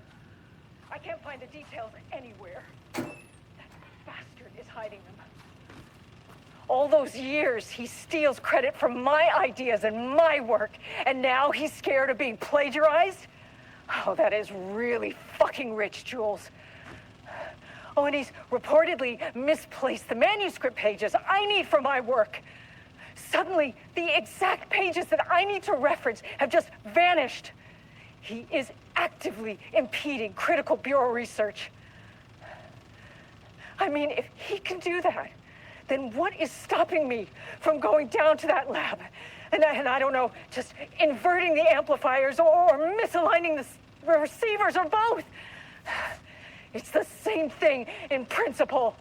I can't find the details anywhere. That bastard is hiding them. All those years, he steals credit for my ideas and my work, and now he's scared of being plagiarized? Oh, that is really fucking rich, Jules. Oh, and he's reportedly misplaced the manuscript pages I need for my work. Suddenly, the exact pages that I need to reference have just vanished. He is actively impeding critical bureau research. I mean, if he can do that, then what is stopping me from going down to that lab? And I don't know, just inverting the amplifiers or misaligning the receivers or both. It's the same thing in principle.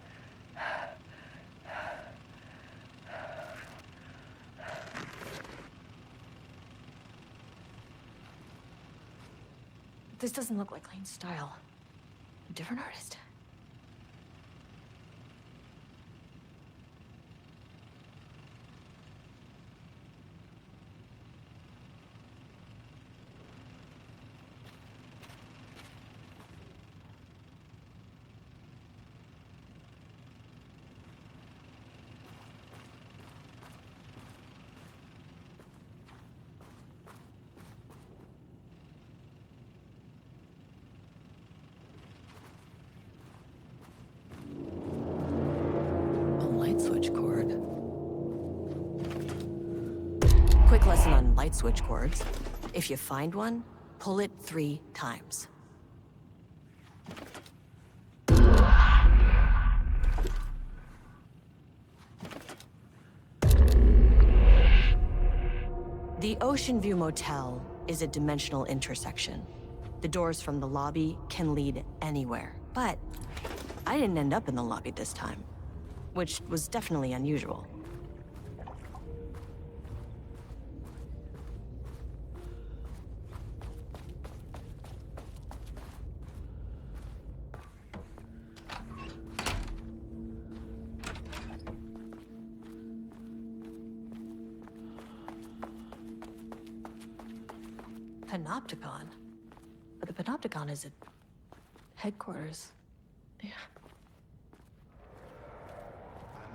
This doesn't look like Lane's style. A different artist. Switch cord. Quick lesson on light switch cords. If you find one, pull it 3 times. The Ocean View Motel is a dimensional intersection. The doors from the lobby can lead anywhere, but I didn't end up in the lobby this time, which was definitely unusual. Panopticon? But the Panopticon is at headquarters. Yeah.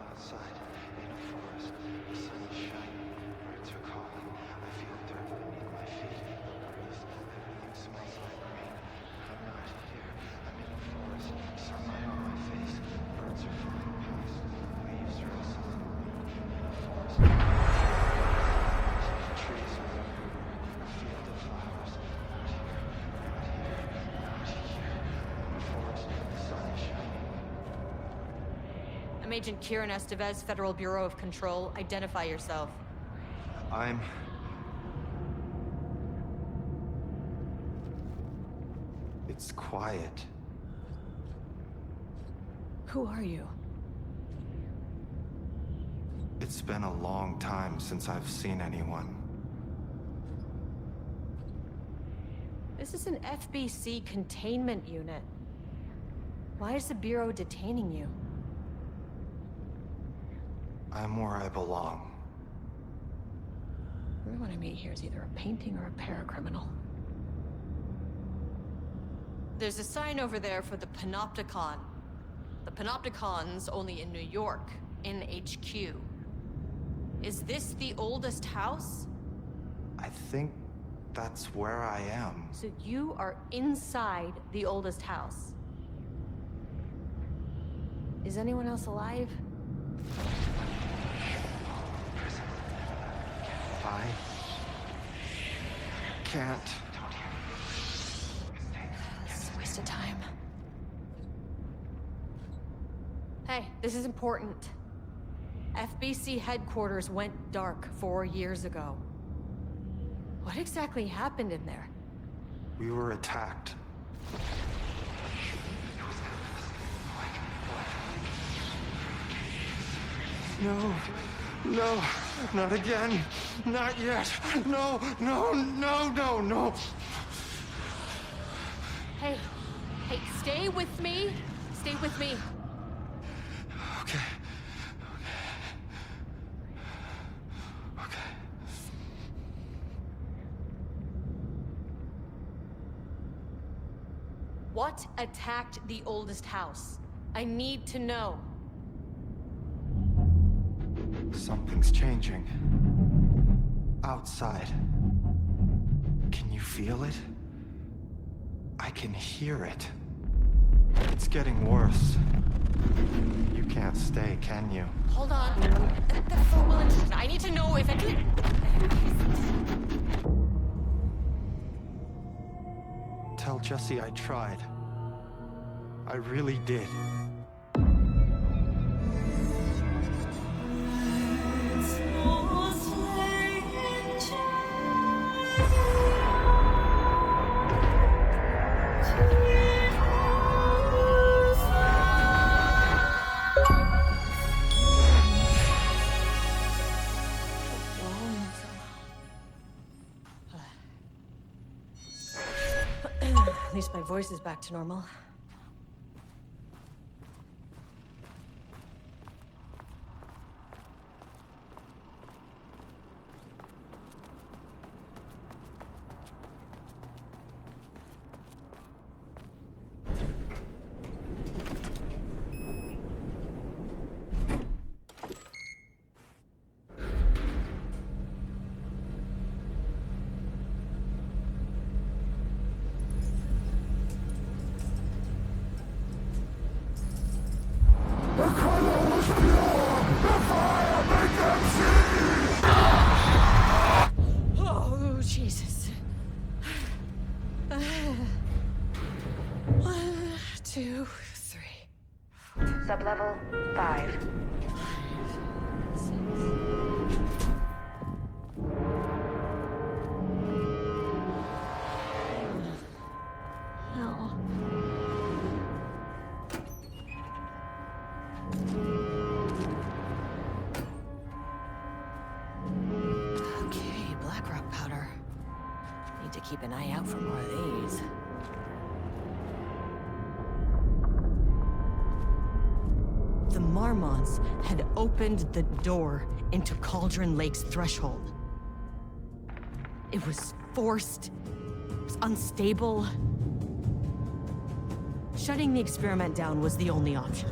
Outside, in a forest, the sun is shining, birds are calling, I feel dirt beneath my feet, breeze, everything smells like rain. I'm not here, I'm in a forest, sunlight on my face, birds are flying past, leaves rustling in the wind, in a forest, trees are everywhere, a field of flowers, not here, not here, not here, in a forest, the sun is shining. I'm Agent Kieran Estevez, Federal Bureau of Control. Identify yourself. It's quiet. Who are you? It's been a long time since I've seen anyone. This is an FBC containment unit. Why is the Bureau detaining you? I'm where I belong. Everyone I meet here is either a painting or a paracriminal. There's a sign over there for the Panopticon. The Panopticon's only in New York, in HQ. Is this the oldest house? I think that's where I am. So you are inside the oldest house. Is anyone else alive? I can't. This is a waste of time. Hey, this is important. FBC headquarters went dark 4 years ago. What exactly happened in there? We were attacked. No, no, not again. Not yet. No, no, no, no, no. Hey, stay with me. Stay with me. Okay. What attacked the oldest house? I need to know. Something's changing. Outside. Can you feel it? I can hear it. It's getting worse. You can't stay, can you? Hold on. That's so well interesting. I need to know if it could... Tell Jesse I tried. I really did. At least my voice is back to normal. Oh, Jesus. 1, 2, 3. Sublevel 5. Hell. Okay, black rock powder. Need to keep an eye out for more of these. The Marmonts had opened the door into Cauldron Lake's threshold. It was forced. It was unstable. Shutting the experiment down was the only option.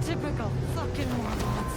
Typical fucking Mormons.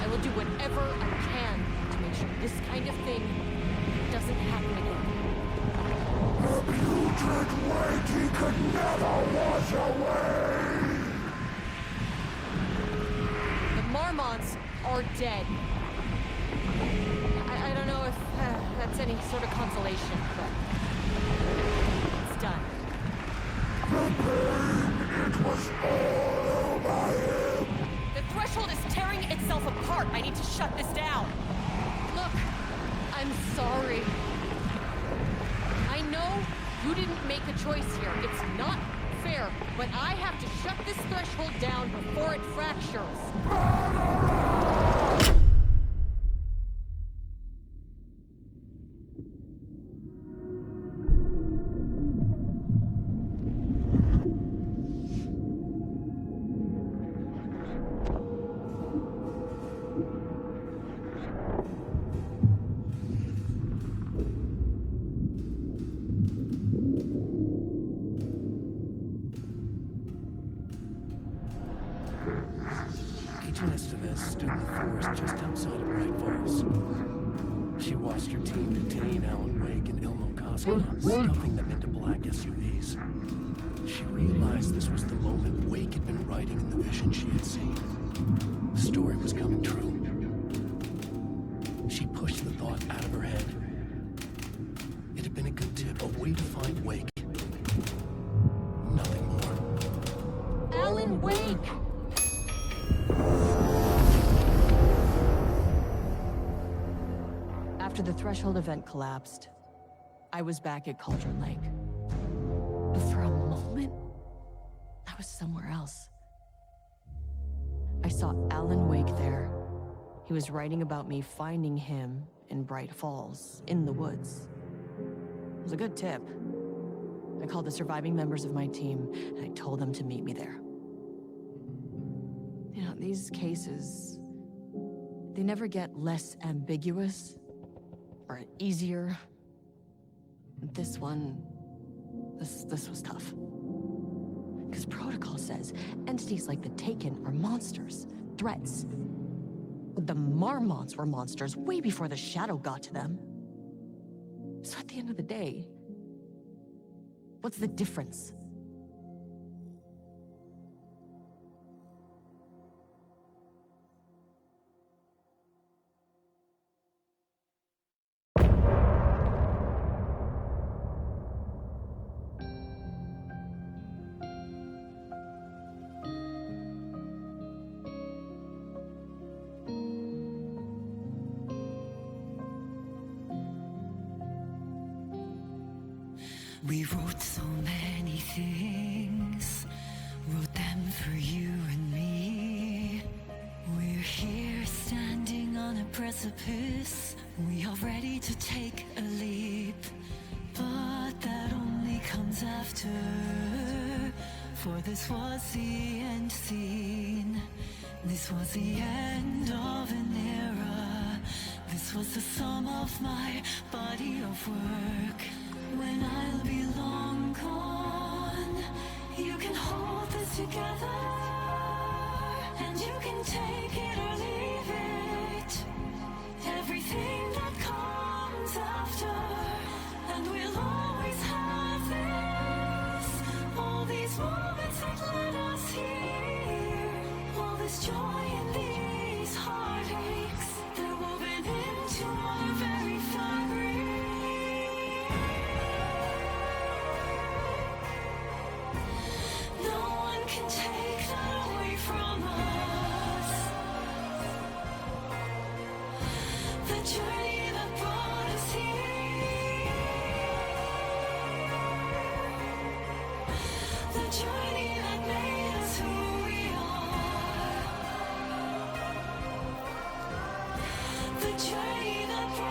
I will do whatever I can to make sure this kind of thing doesn't happen again. The putrid weight he could never wash away! The Marmonts are dead. I don't know if that's any sort of consolation, but The threshold is tearing itself apart. I need to shut this down. Look, I'm sorry. I know you didn't make a choice here. It's not fair, but I have to shut this threshold down before it fractures. Stood in the forest just outside of Bright Falls. She watched her team detain Alan Wake and Ilmo Koskinen, stuffing them into black SUVs. She realized this was the moment Wake had been writing in the vision she had seen. The story was coming true. She pushed the thought out of her head. It had been a good tip, a way to find Wake. Nothing more. Alan Wake! After the threshold event collapsed, I was back at Cauldron Lake. But for a moment, I was somewhere else. I saw Alan Wake there. He was writing about me finding him in Bright Falls, in the woods. It was a good tip. I called the surviving members of my team, and I told them to meet me there. You know, these cases, they never get less ambiguous or easier. This one, this was tough. Because protocol says entities like the Taken are monsters, threats. But the Marmonts were monsters way before the Shadow got to them. So at the end of the day, what's the difference? We wrote so many things, wrote them for you and me. We're here standing on a precipice, we are ready to take a leap. But that only comes after, for this was the end scene. This was the end of an era. This was the sum of my body of work. When I'll be long gone, you can hold this together, and you can take it or leave it. Everything that comes after, and we'll always have this. All these moments that led us here, all this joy and these heartaches, they're woven into our very fabric. Take that away from us. The journey that brought us here. The journey that made us who we are. The journey that brought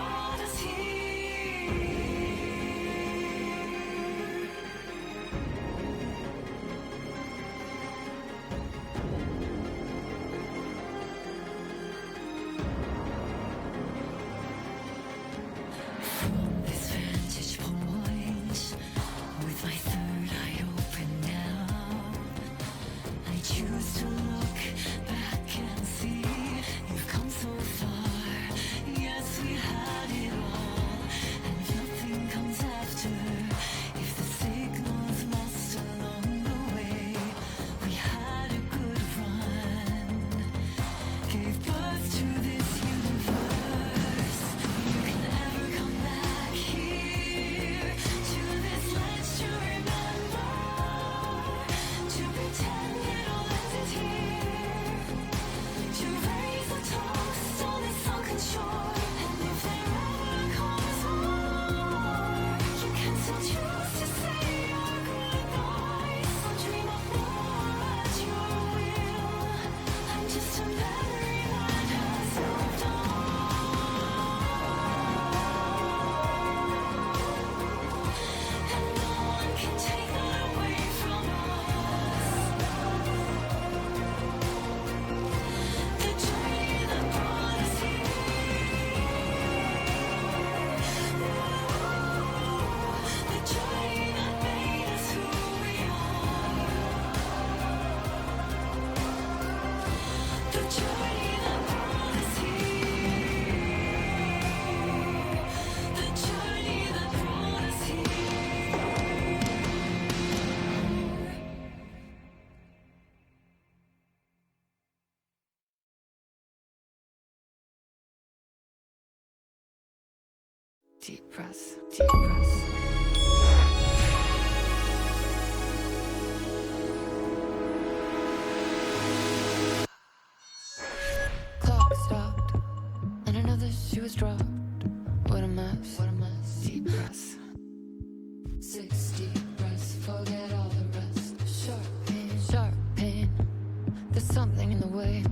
Deep breaths, deep breaths. Clock stopped, and another shoe was dropped. What a mess, what a mess. Deep breaths. 6 deep breaths, forget all the rest. Sharp pain. There's something in the way.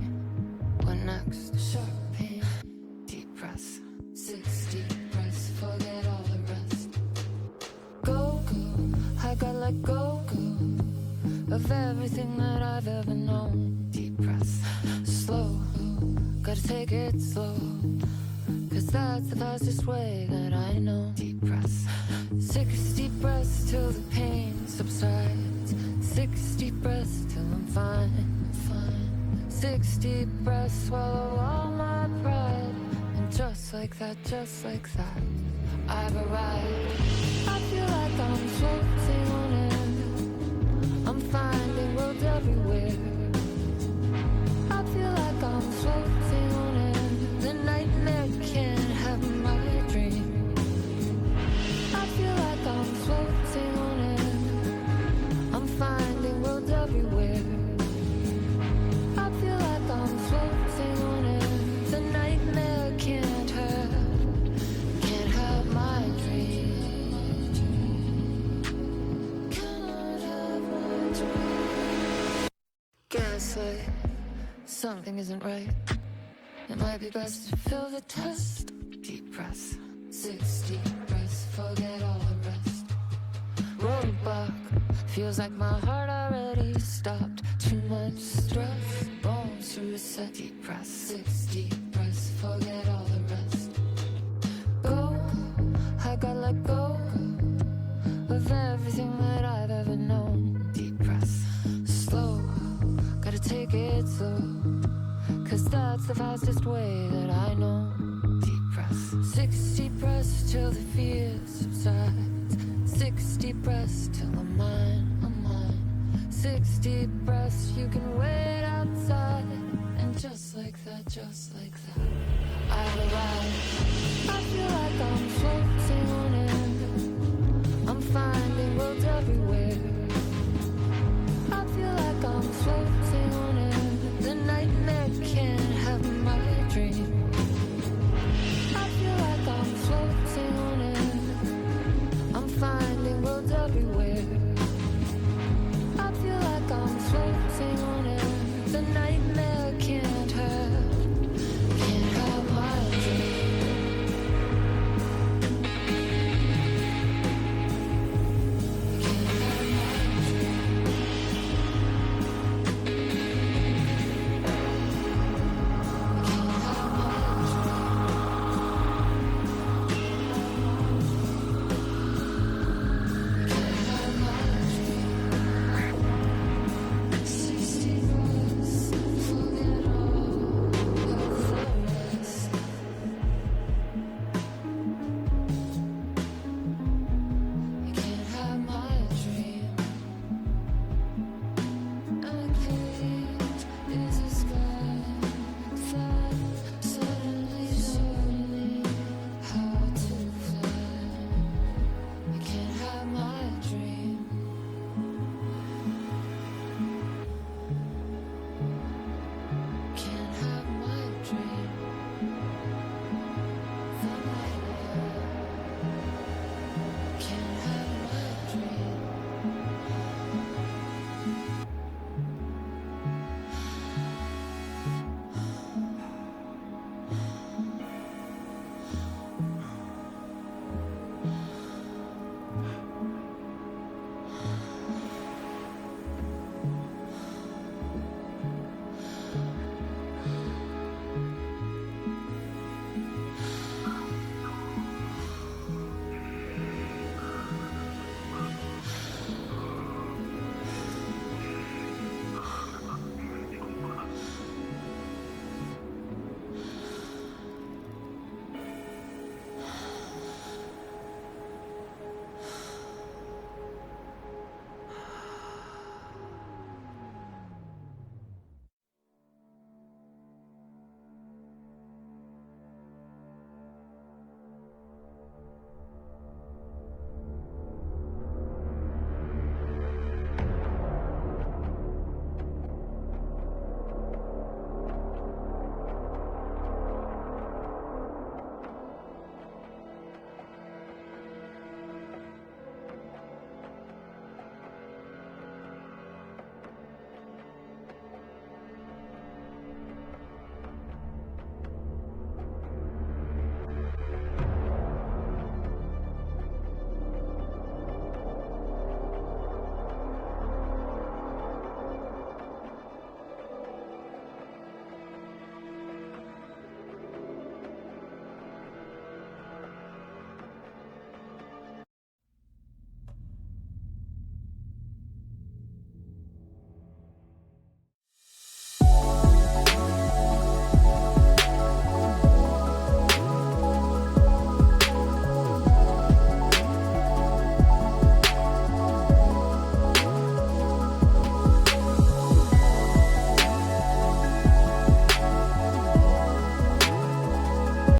What next? Sharp pain. Deep breaths. 6 deep breaths, forget all the rest. Go, I gotta let go of everything that I've ever known. Deep breaths. Slow, gotta take it slow, 'cause that's the fastest way that I know. Deep breaths. 6 deep breaths till the pain subsides. 6 deep breaths till I'm fine. 6 deep breaths, swallow all my pride. And just like that, I've arrived. I feel like I'm floating on air. I'm finding roads everywhere. I feel like I'm floating on air. The nightmare can't have my dream. I feel like I'm floating on air. I'm finding roads everywhere. I feel like I'm floating on air. The nightmare can't have my dream. Cannot have my dream. Gaslight, something isn't right. It might be best to fill the test. Deep breaths, 6 deep breaths, forget all the rest. Roadblock, feels like my heart already stopped. Too much stress, bones to reset. Deep breaths, 6 deep breaths, forget all the rest. Go, I gotta let go of everything that I've ever known. Deep breaths, slow, gotta take it slow, 'cause that's the fastest way that I know. Deep breaths, 6 deep breaths till the fear subsides. 6 deep breaths till I'm mine. 6 deep breaths, you can wait outside. And just like that, I've arrived. I